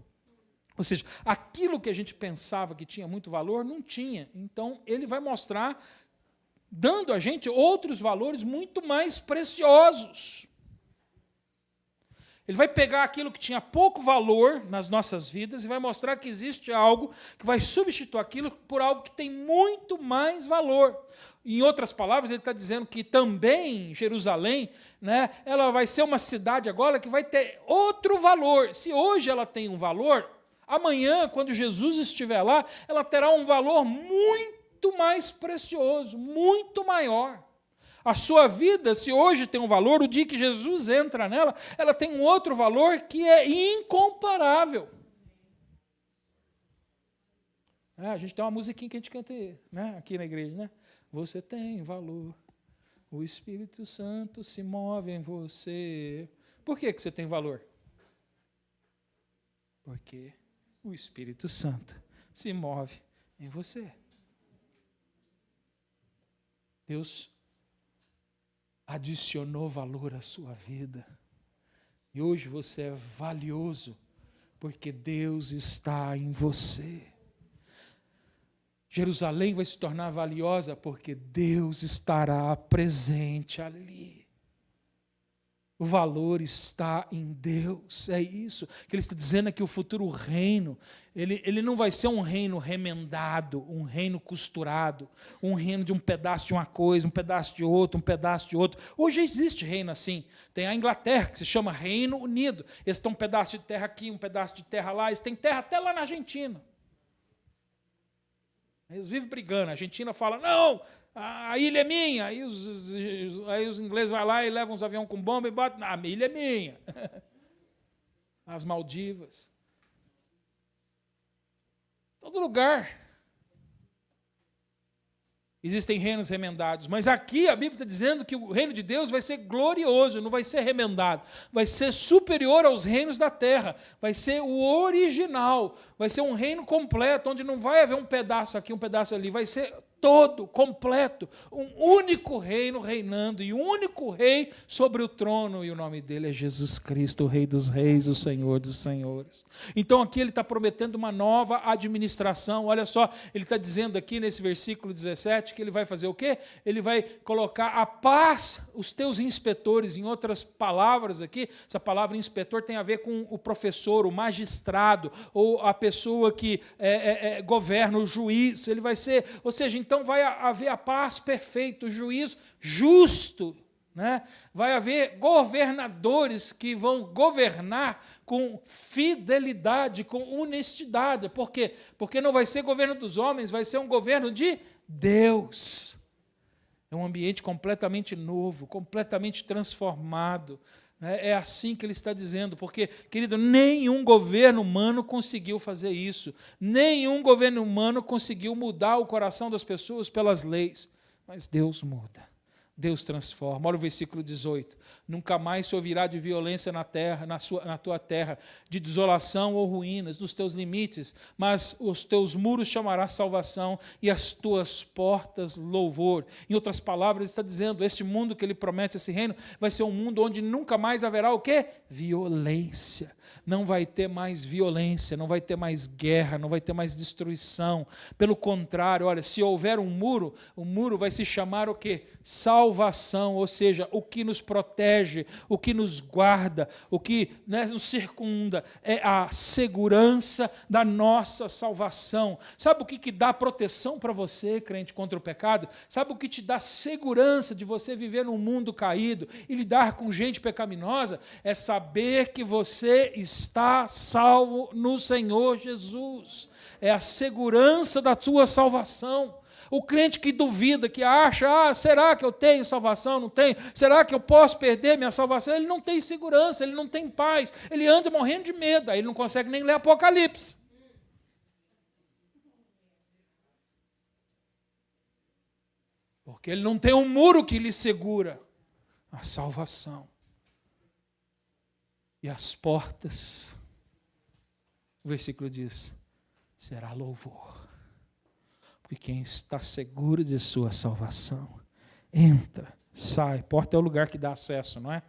Ou seja, aquilo que a gente pensava que tinha muito valor, não tinha. Então, ele vai mostrar, dando a gente outros valores muito mais preciosos. Ele vai pegar aquilo que tinha pouco valor nas nossas vidas e vai mostrar que existe algo que vai substituir aquilo por algo que tem muito mais valor. Em outras palavras, ele está dizendo que também Jerusalém, né, ela vai ser uma cidade agora que vai ter outro valor. Se hoje ela tem um valor, amanhã, quando Jesus estiver lá, ela terá um valor muito mais precioso, muito maior. A sua vida, se hoje tem um valor, o dia que Jesus entra nela, ela tem um outro valor que é incomparável. A gente tem uma musiquinha que a gente canta, né, aqui na igreja, né? Você tem valor, o Espírito Santo se move em você. Por que você tem valor? Porque o Espírito Santo se move em você. Deus adicionou valor à sua vida. E hoje você é valioso, porque Deus está em você. Jerusalém vai se tornar valiosa, porque Deus estará presente ali. O valor está em Deus, é isso que ele está dizendo aqui. O futuro reino, ele não vai ser um reino remendado, um reino costurado, um reino de um pedaço de uma coisa, um pedaço de outro, um pedaço de outro. Hoje existe reino assim, tem a Inglaterra, que se chama Reino Unido, eles têm um pedaço de terra aqui, um pedaço de terra lá, eles têm terra até lá na Argentina. Eles vivem brigando, a Argentina fala, não, a ilha é minha, aí os ingleses vão lá e levam uns aviões com bomba e batem, a ilha é minha. As Maldivas. Todo lugar. Existem reinos remendados, mas aqui a Bíblia está dizendo que o reino de Deus vai ser glorioso, não vai ser remendado, vai ser superior aos reinos da terra, vai ser o original, vai ser um reino completo, onde não vai haver um pedaço aqui, um pedaço ali, vai ser todo, completo, um único reino reinando, e um único rei sobre o trono, e o nome dele é Jesus Cristo, o Rei dos Reis, o Senhor dos Senhores. Então aqui ele está prometendo uma nova administração. Olha só, ele está dizendo aqui nesse versículo 17, que ele vai fazer o quê? Ele vai colocar a paz, os teus inspetores. Em outras palavras aqui, essa palavra inspetor tem a ver com o professor, o magistrado, ou a pessoa que governa, o juiz. Ele vai ser, ou seja, então vai haver a paz perfeita, o juízo justo, né? Vai haver governadores que vão governar com fidelidade, com honestidade. Por quê? Porque não vai ser governo dos homens, vai ser um governo de Deus. É um ambiente completamente novo, completamente transformado. É assim que ele está dizendo, porque, querido, nenhum governo humano conseguiu fazer isso. Nenhum governo humano conseguiu mudar o coração das pessoas pelas leis. Mas Deus muda. Deus transforma. Olha o versículo 18. Nunca mais se ouvirá de violência na terra, na tua terra, de desolação ou ruínas, nos teus limites, mas os teus muros chamará salvação e as tuas portas louvor. Em outras palavras, ele está dizendo, este mundo que ele promete, esse reino, vai ser um mundo onde nunca mais haverá o quê? Violência. Não vai ter mais violência, não vai ter mais guerra, não vai ter mais destruição. Pelo contrário, olha, se houver um muro, o muro vai se chamar o quê? Salvação, ou seja, o que nos protege, o que nos guarda, o que nos circunda, é a segurança da nossa salvação. Sabe o que dá proteção para você, crente, contra o pecado? Sabe o que te dá segurança de você viver num mundo caído e lidar com gente pecaminosa? É saber que você está salvo no Senhor Jesus. É a segurança da tua salvação. O crente que duvida, que acha, será que eu tenho salvação? Não tenho? Será que eu posso perder minha salvação? Ele não tem segurança, ele não tem paz, ele anda morrendo de medo, aí ele não consegue nem ler Apocalipse. Porque ele não tem um muro que lhe segura a salvação. E as portas, o versículo diz, será louvor. Porque quem está seguro de sua salvação, entra, sai. Porta é o lugar que dá acesso, não é?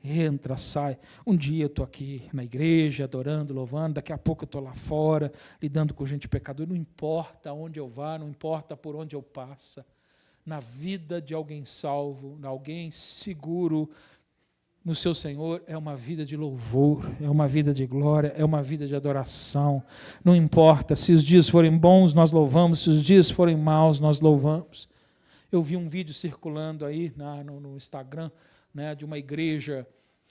Entra, sai. Um dia eu estou aqui na igreja, adorando, louvando, daqui a pouco eu estou lá fora, lidando com gente pecadora. Não importa onde eu vá, não importa por onde eu passe. Na vida de alguém salvo, de alguém seguro no seu Senhor, é uma vida de louvor, é uma vida de glória, é uma vida de adoração. Não importa, se os dias forem bons, nós louvamos, se os dias forem maus, nós louvamos. Eu vi um vídeo circulando aí no Instagram, né, de uma igreja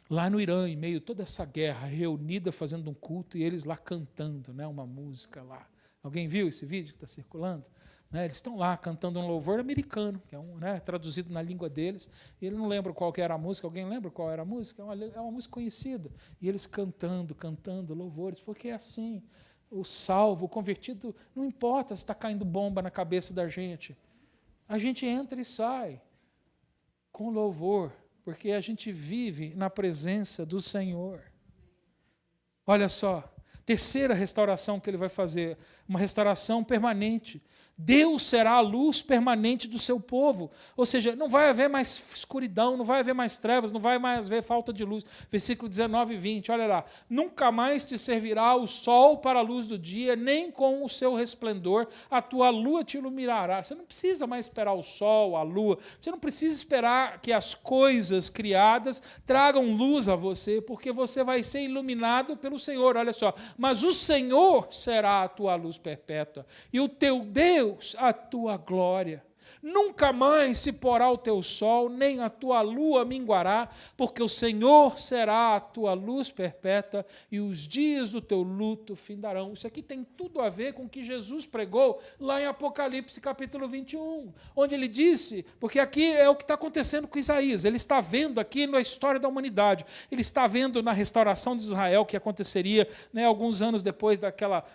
lá no Irã, em meio a toda essa guerra, reunida fazendo um culto, e eles lá cantando, né, uma música lá. Alguém viu esse vídeo que está circulando? Eles estão lá cantando um louvor americano, que é traduzido na língua deles, e ele não lembra qual que era a música. Alguém lembra qual era a música? É uma música conhecida. E eles cantando louvores, porque é assim, o salvo, o convertido, não importa se está caindo bomba na cabeça da gente. A gente entra e sai com louvor, porque a gente vive na presença do Senhor. Olha só, Terceira restauração que ele vai fazer, uma restauração permanente. Deus será a luz permanente do seu povo. Ou seja, não vai haver mais escuridão, não vai haver mais trevas, não vai mais haver falta de luz. Versículo 19 e 20, olha lá. Nunca mais te servirá o sol para a luz do dia, nem com o seu resplendor a tua lua te iluminará. Você não precisa mais esperar o sol, a lua. Você não precisa esperar que as coisas criadas tragam luz a você, porque você vai ser iluminado pelo Senhor. Olha só. Mas o Senhor será a tua luz perpétua, e o teu Deus a tua glória. Nunca mais se porá o teu sol, nem a tua lua minguará, porque o Senhor será a tua luz perpétua, e os dias do teu luto findarão. Isso aqui tem tudo a ver com o que Jesus pregou lá em Apocalipse capítulo 21, onde ele disse, porque aqui é o que está acontecendo com Isaías, ele está vendo aqui na história da humanidade, ele está vendo na restauração de Israel, que aconteceria, né, alguns anos depois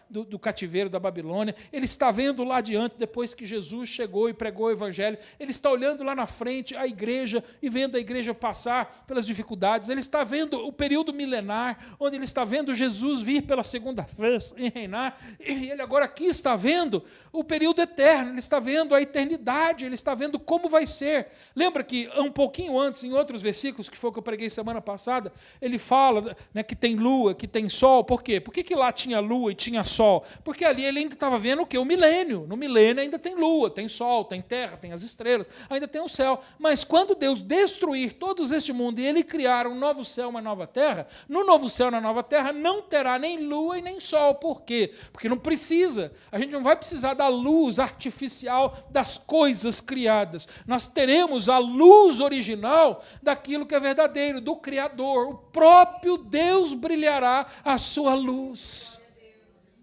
do cativeiro da Babilônia, ele está vendo lá adiante, depois que Jesus chegou e pregou o Evangelho, ele está olhando lá na frente a igreja e vendo a igreja passar pelas dificuldades, ele está vendo o período milenar, onde ele está vendo Jesus vir pela segunda vez e reinar, e ele agora aqui está vendo o período eterno, ele está vendo a eternidade, ele está vendo como vai ser. Lembra que um pouquinho antes, em outros versículos, que foi o que eu preguei semana passada, ele fala, né, que tem lua, que tem sol. Por quê? Por que lá tinha lua e tinha sol? Porque ali ele ainda estava vendo o quê? O milênio. No milênio ainda tem lua, tem sol, tem terra, tem as estrelas, ainda tem o céu. Mas quando Deus destruir todos este mundo e ele criar um novo céu, uma nova terra, no novo céu e na nova terra não terá nem lua e nem sol. Por quê? Porque não precisa. A gente não vai precisar da luz artificial das coisas criadas. Nós teremos a luz original daquilo que é verdadeiro, do Criador. O próprio Deus brilhará a sua luz.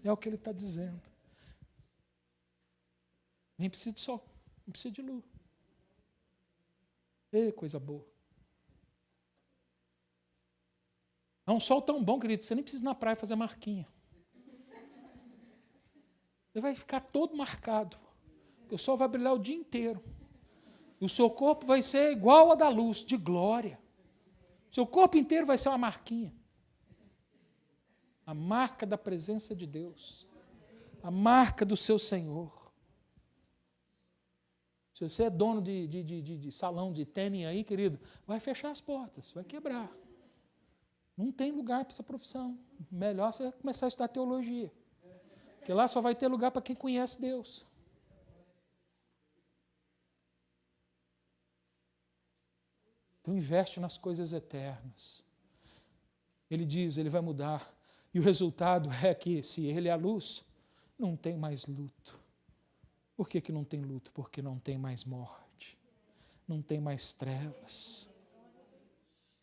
É o que ele está dizendo. Nem precisa de sol, não precisa de lua. Ei, coisa boa. É um sol tão bom, querido, você nem precisa ir na praia fazer marquinha. Você vai ficar todo marcado. O sol vai brilhar o dia inteiro. E o seu corpo vai ser igual a da luz, de glória. O seu corpo inteiro vai ser uma marquinha. A marca da presença de Deus. A marca do seu Senhor. Se você é dono de salão de tênis aí, querido, vai fechar as portas, vai quebrar. Não tem lugar para essa profissão. Melhor você começar a estudar teologia. Porque lá só vai ter lugar para quem conhece Deus. Então investe nas coisas eternas. Ele diz, ele vai mudar. E o resultado é que, se ele é a luz, não tem mais luto. Por que não tem luto? Porque não tem mais morte. Não tem mais trevas.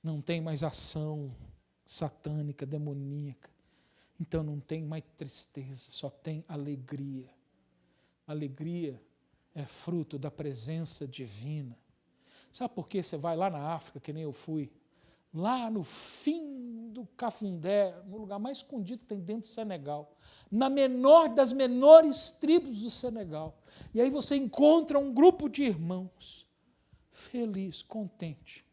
Não tem mais ação satânica, demoníaca. Então não tem mais tristeza, só tem alegria. Alegria é fruto da presença divina. Sabe por que você vai lá na África, que nem eu fui? Lá no fim do Cafundé, no lugar mais escondido que tem dentro do Senegal, na menor das menores tribos do Senegal. E aí você encontra um grupo de irmãos, feliz, contente,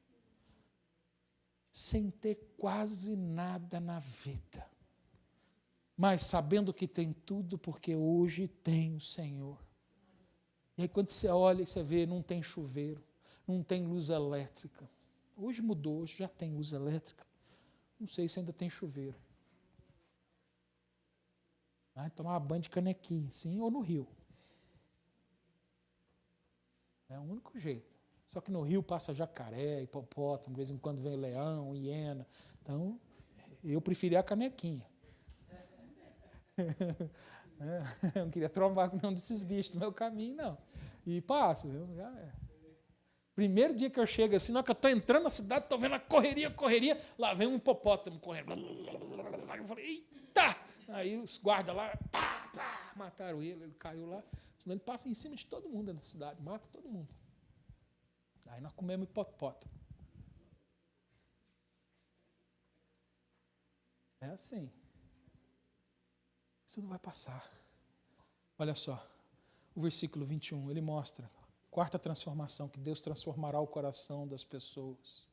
sem ter quase nada na vida, mas sabendo que tem tudo porque hoje tem o Senhor. E aí quando você olha e você vê, não tem chuveiro, não tem luz elétrica. Hoje mudou, hoje já tem luz elétrica. Não sei se ainda tem chuveiro. Vai tomar banho de canequinha, sim, ou no rio. É o único jeito. Só que no rio passa jacaré, hipopótamo, de vez em quando vem leão, hiena. Então, eu preferi a canequinha. Eu não queria trombar com nenhum desses bichos no meu caminho, não. E passa, viu? Já é. Primeiro dia que eu chego assim, na hora que eu estou entrando na cidade, estou vendo a correria, lá vem um hipopótamo correndo. Eu falei, eita! Aí os guardas lá, mataram ele caiu lá. Senão ele passa em cima de todo mundo na cidade, mata todo mundo. Aí nós comemos hipopótamo. É assim. Isso tudo vai passar. Olha só, o versículo 21, ele mostra, quarta transformação, que Deus transformará o coração das pessoas.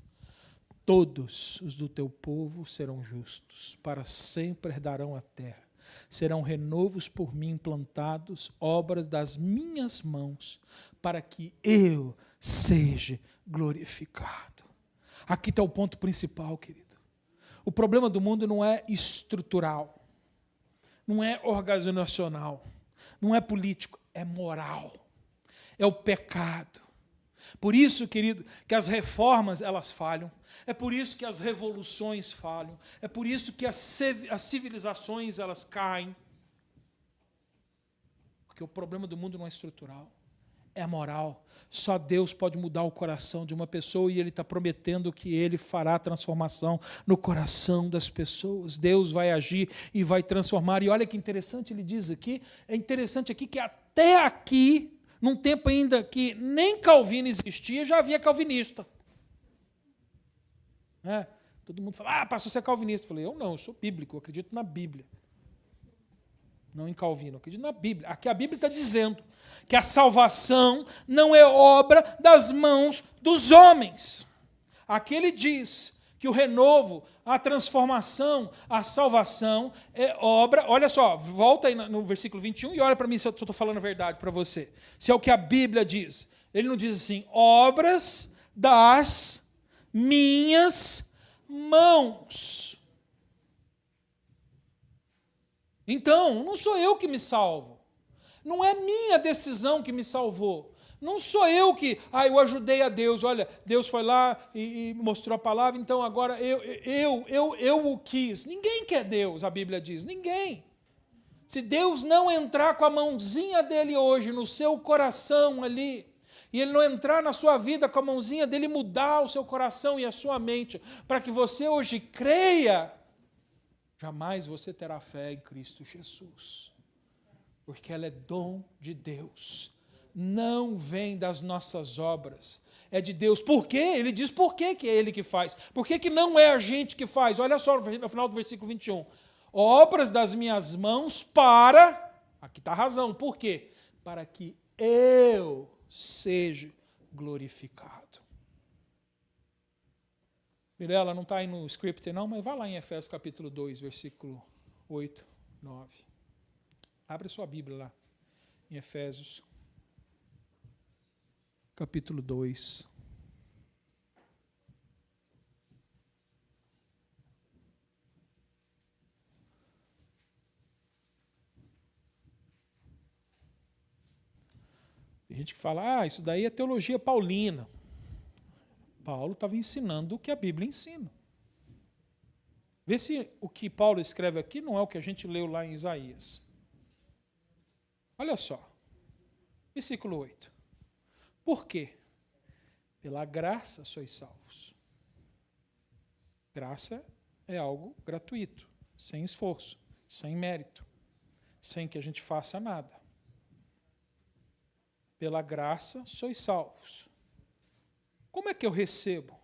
todos os do teu povo serão justos, para sempre herdarão a terra. Serão renovos por mim plantados, obras das minhas mãos, para que eu seja glorificado. Aqui está o ponto principal, querido. O problema do mundo não é estrutural, não é organizacional, não é político, é moral, é o pecado. Por isso, querido, que as reformas elas falham, é por isso que as revoluções falham, é por isso que as civilizações elas caem. Porque o problema do mundo não é estrutural, é moral. Só Deus pode mudar o coração de uma pessoa e Ele está prometendo que Ele fará transformação no coração das pessoas. Deus vai agir e vai transformar. E olha que interessante, ele diz aqui, é interessante aqui que até aqui, num tempo ainda que nem Calvino existia, já havia calvinista. Todo mundo fala, pastor, você é calvinista. Eu falei, eu não, eu sou bíblico, eu acredito na Bíblia. Não em Calvino, eu acredito na Bíblia. Aqui a Bíblia está dizendo que a salvação não é obra das mãos dos homens. Aqui ele diz que o renovo, a transformação, a salvação é obra. Olha só, volta aí no versículo 21 e olha para mim se eu estou falando a verdade para você. Se é o que a Bíblia diz. Ele não diz assim, obras das minhas mãos. Então, não sou eu que me salvo. Não é minha decisão que me salvou. Não sou eu que, eu ajudei a Deus. Olha, Deus foi lá e mostrou a palavra, então agora eu o quis. Ninguém quer Deus, a Bíblia diz. Ninguém. Se Deus não entrar com a mãozinha dele hoje no seu coração ali, e ele não entrar na sua vida com a mãozinha dele, mudar o seu coração e a sua mente, para que você hoje creia, jamais você terá fé em Cristo Jesus. Porque ela é dom de Deus. Não vem das nossas obras. É de Deus. Por quê? Ele diz por quê que é Ele que faz. Por que que não é a gente que faz? Olha só no final do versículo 21. Obras das minhas mãos para... Aqui está a razão. Por quê? Para que eu seja glorificado. Mirela, não está aí no script não, mas vai lá em Efésios capítulo 2, versículo 8, 9. Abre sua Bíblia lá, em Efésios capítulo 2. Tem gente que fala, isso daí é teologia paulina. Paulo estava ensinando o que a Bíblia ensina. Vê se o que Paulo escreve aqui não é o que a gente leu lá em Isaías. Olha só, versículo 8. Por quê? Pela graça sois salvos. Graça é algo gratuito, sem esforço, sem mérito, sem que a gente faça nada. Pela graça sois salvos. Como é que eu recebo?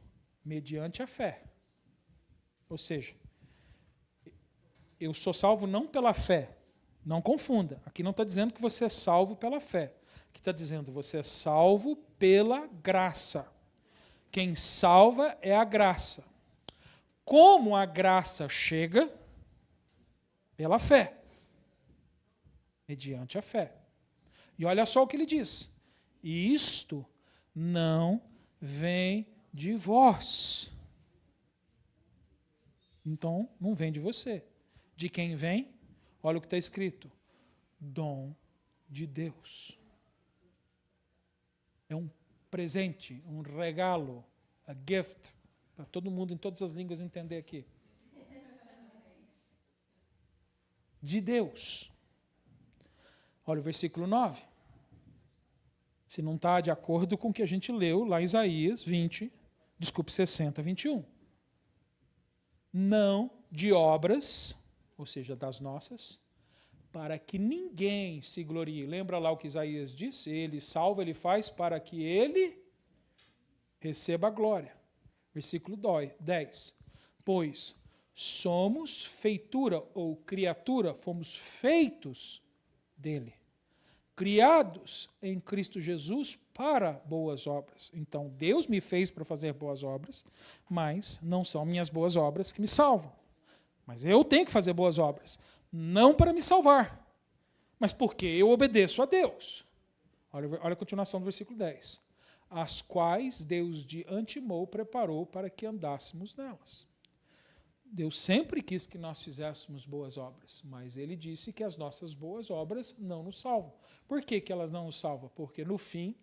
Mediante a fé. Ou seja, eu sou salvo não pela fé. Não confunda. Aqui não está dizendo que você é salvo pela fé. Aqui está dizendo que você é salvo pela graça. Quem salva é a graça. Como a graça chega? Pela fé. Mediante a fé. E olha só o que ele diz. Isto não vem de vós. Então, não vem de você. De quem vem? Olha o que está escrito. Dom de Deus. É um presente, um regalo, a gift, para todo mundo em todas as línguas entender aqui. De Deus. Olha o versículo 9. Se não está de acordo com o que a gente leu lá em Isaías 60, 21. Não de obras, ou seja, das nossas, para que ninguém se glorie. Lembra lá o que Isaías disse? Ele salva, ele faz para que ele receba a glória. Versículo 10. Pois somos feitura ou criatura, fomos feitos dele, criados em Cristo Jesus para boas obras. Então, Deus me fez para fazer boas obras, mas não são minhas boas obras que me salvam. Mas eu tenho que fazer boas obras, não para me salvar, mas porque eu obedeço a Deus. Olha a continuação do versículo 10. As quais Deus de antemão preparou para que andássemos nelas. Deus sempre quis que nós fizéssemos boas obras, mas Ele disse que as nossas boas obras não nos salvam. Por que elas não nos salvam? Porque, no fim,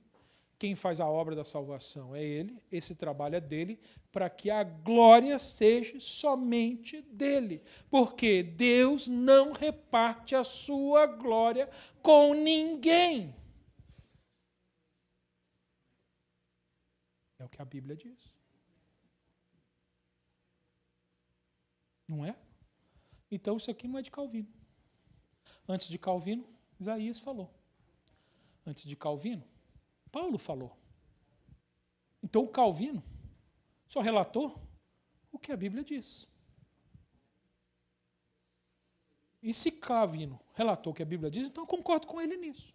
quem faz a obra da salvação é Ele, esse trabalho é dele, para que a glória seja somente dele. Porque Deus não reparte a sua glória com ninguém. É o que a Bíblia diz. Não é? Então isso aqui não é de Calvino. Antes de Calvino, Isaías falou. Antes de Calvino, Paulo falou. Então Calvino só relatou o que a Bíblia diz. E se Calvino relatou o que a Bíblia diz, então eu concordo com ele nisso.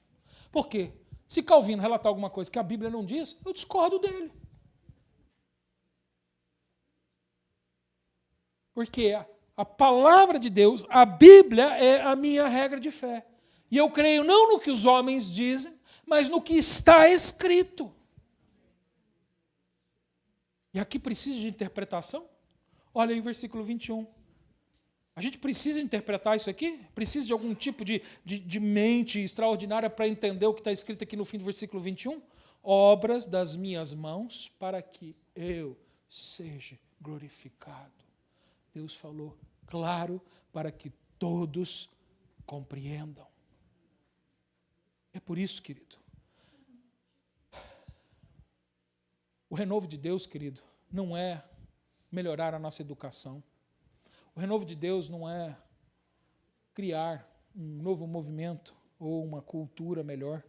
Por quê? Se Calvino relatar alguma coisa que a Bíblia não diz, eu discordo dele. Porque a palavra de Deus, a Bíblia, é a minha regra de fé. E eu creio não no que os homens dizem, mas no que está escrito. E aqui precisa de interpretação? Olha aí o versículo 21. A gente precisa interpretar isso aqui? Precisa de algum tipo de mente extraordinária para entender o que está escrito aqui no fim do versículo 21? Obras das minhas mãos para que eu seja glorificado. Deus falou claro para que todos compreendam. É por isso, querido. O renovo de Deus, querido, não é melhorar a nossa educação. O renovo de Deus não é criar um novo movimento ou uma cultura melhor.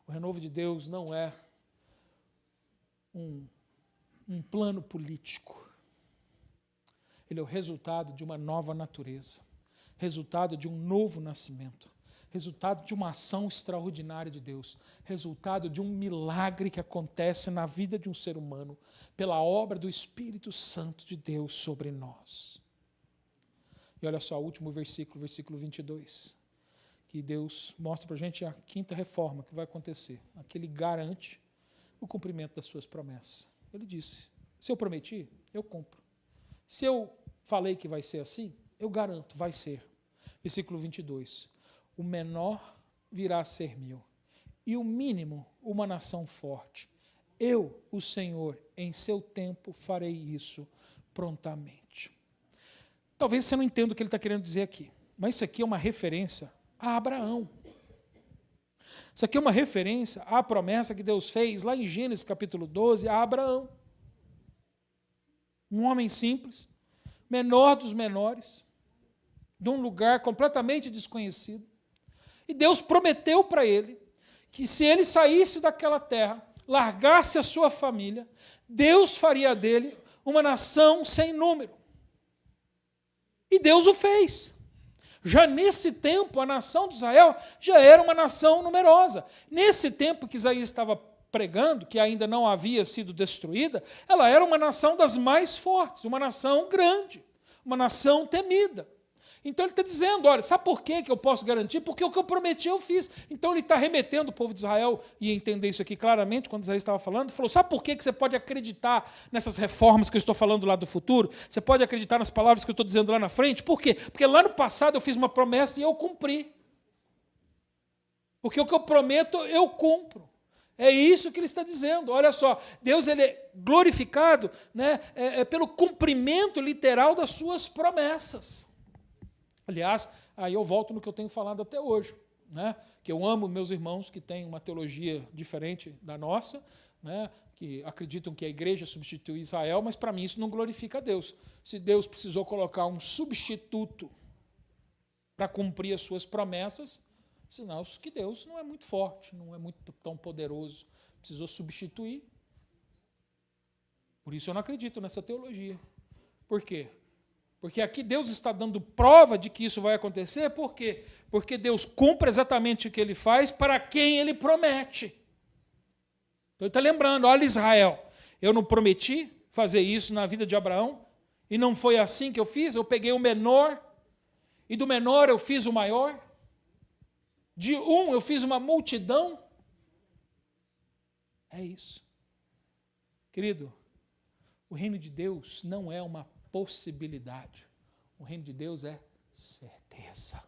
O renovo de Deus não é um plano político. Ele é o resultado de uma nova natureza, resultado de um novo nascimento, resultado de uma ação extraordinária de Deus, resultado de um milagre que acontece na vida de um ser humano, pela obra do Espírito Santo de Deus sobre nós. E olha só o último versículo, versículo 22, que Deus mostra para a gente a quinta reforma que vai acontecer. Aqui ele garante o cumprimento das suas promessas. Ele disse, se eu prometi, eu cumpro. Se eu falei que vai ser assim, eu garanto, vai ser. Versículo 22. O menor virá a ser mil, e o mínimo uma nação forte. Eu, o Senhor, em seu tempo farei isso prontamente. Talvez você não entenda o que ele está querendo dizer aqui, mas isso aqui é uma referência a Abraão. Isso aqui é uma referência à promessa que Deus fez lá em Gênesis capítulo 12 a Abraão. Um homem simples, menor dos menores, de um lugar completamente desconhecido. E Deus prometeu para ele que se ele saísse daquela terra, largasse a sua família, Deus faria dele uma nação sem número. E Deus o fez. Já nesse tempo, a nação de Israel já era uma nação numerosa. Nesse tempo que Isaías estava pregando, que ainda não havia sido destruída, ela era uma nação das mais fortes, uma nação grande, uma nação temida. Então ele está dizendo, olha, sabe por que eu posso garantir? Porque o que eu prometi eu fiz. Então ele está remetendo o povo de Israel, e entender isso aqui claramente, quando Isaías estava falando, falou, sabe por que você pode acreditar nessas reformas que eu estou falando lá do futuro? Você pode acreditar nas palavras que eu estou dizendo lá na frente? Por quê? Porque lá no passado eu fiz uma promessa e eu cumpri. Porque o que eu prometo, eu cumpro. É isso que ele está dizendo. Olha só, Deus ele é glorificado, né, pelo cumprimento literal das suas promessas. Aliás, aí eu volto no que eu tenho falado até hoje, né, que eu amo meus irmãos que têm uma teologia diferente da nossa, né, que acreditam que a igreja substitui Israel, mas para mim isso não glorifica a Deus. Se Deus precisou colocar um substituto para cumprir as suas promessas, sinal que Deus não é muito forte, não é muito tão poderoso. Precisou substituir. Por isso eu não acredito nessa teologia. Por quê? Porque aqui Deus está dando prova de que isso vai acontecer, por quê? Porque Deus cumpre exatamente o que Ele faz para quem Ele promete. Então Ele está lembrando, olha Israel, eu não prometi fazer isso na vida de Abraão, e não foi assim que eu fiz, eu peguei o menor, e do menor eu fiz o maior, de um eu fiz uma multidão. É isso. Querido, o reino de Deus não é uma possibilidade. O reino de Deus é certeza.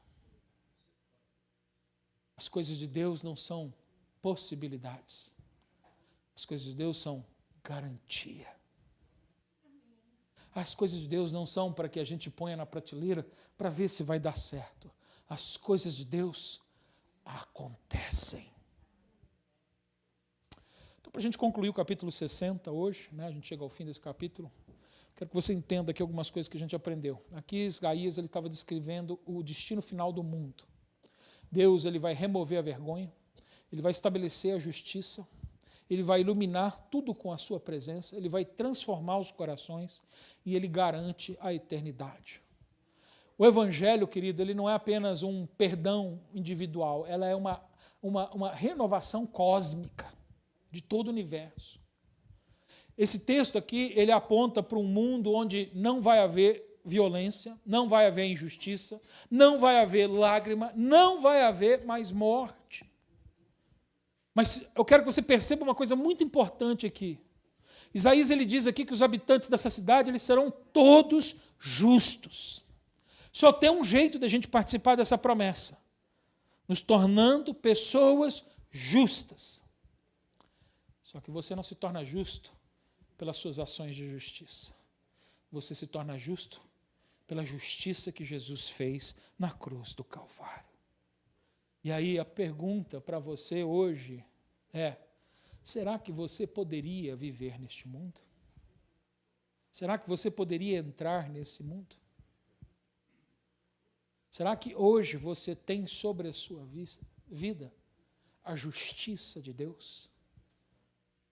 As coisas de Deus não são possibilidades. As coisas de Deus são garantia. As coisas de Deus não são para que a gente ponha na prateleira para ver se vai dar certo. As coisas de Deus acontecem. Então, para a gente concluir o capítulo 60 hoje, a gente chega ao fim desse capítulo, quero que você entenda aqui algumas coisas que a gente aprendeu. Aqui Isaías ele estava descrevendo o destino final do mundo. Deus ele vai remover a vergonha, Ele vai estabelecer a justiça, Ele vai iluminar tudo com a sua presença, Ele vai transformar os corações e Ele garante a eternidade. O Evangelho, querido, ele não é apenas um perdão individual, ela é uma renovação cósmica de todo o universo. Esse texto aqui, ele aponta para um mundo onde não vai haver violência, não vai haver injustiça, não vai haver lágrima, não vai haver mais morte. Mas eu quero que você perceba uma coisa muito importante aqui. Isaías ele diz aqui que os habitantes dessa cidade eles serão todos justos. Só tem um jeito de a gente participar dessa promessa, nos tornando pessoas justas. Só que você não se torna justo pelas suas ações de justiça. Você se torna justo pela justiça que Jesus fez na cruz do Calvário. E aí a pergunta para você hoje é: será que você poderia viver neste mundo? Será que você poderia entrar nesse mundo? Será que hoje você tem sobre a sua vida a justiça de Deus?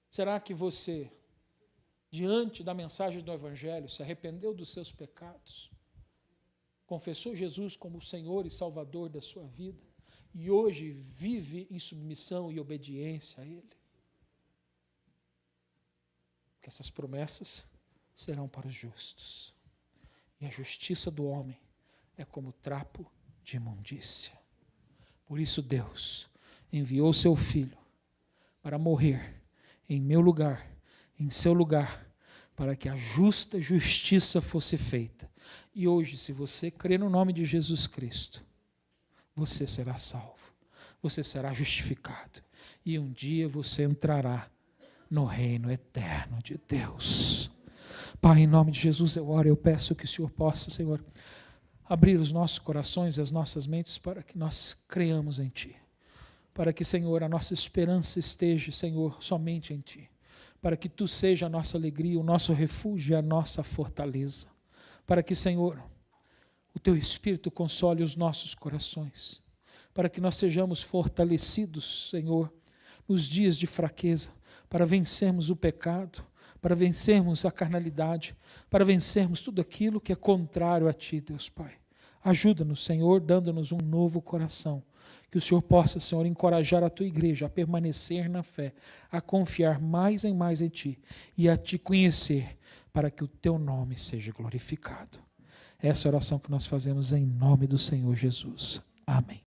Será que você, diante da mensagem do Evangelho, se arrependeu dos seus pecados, confessou Jesus como o Senhor e Salvador da sua vida e hoje vive em submissão e obediência a Ele? Porque essas promessas serão para os justos. E a justiça do homem é como trapo de imundícia. Por isso Deus enviou seu Filho para morrer em meu lugar, em seu lugar, para que a justa justiça fosse feita. E hoje, se você crer no nome de Jesus Cristo, você será salvo, você será justificado, e um dia você entrará no reino eterno de Deus. Pai, em nome de Jesus eu oro, eu peço que o Senhor possa, Senhor, abrir os nossos corações e as nossas mentes para que nós creamos em Ti. Para que, Senhor, a nossa esperança esteja, Senhor, somente em Ti. Para que Tu seja a nossa alegria, o nosso refúgio e a nossa fortaleza. Para que, Senhor, o Teu Espírito console os nossos corações. Para que nós sejamos fortalecidos, Senhor, nos dias de fraqueza, para vencermos o pecado, para vencermos a carnalidade, para vencermos tudo aquilo que é contrário a Ti, Deus Pai. Ajuda-nos, Senhor, dando-nos um novo coração. Que o Senhor possa, Senhor, encorajar a Tua igreja a permanecer na fé, a confiar mais e mais em Ti e a Te conhecer, para que o Teu nome seja glorificado. Essa é a oração que nós fazemos em nome do Senhor Jesus. Amém.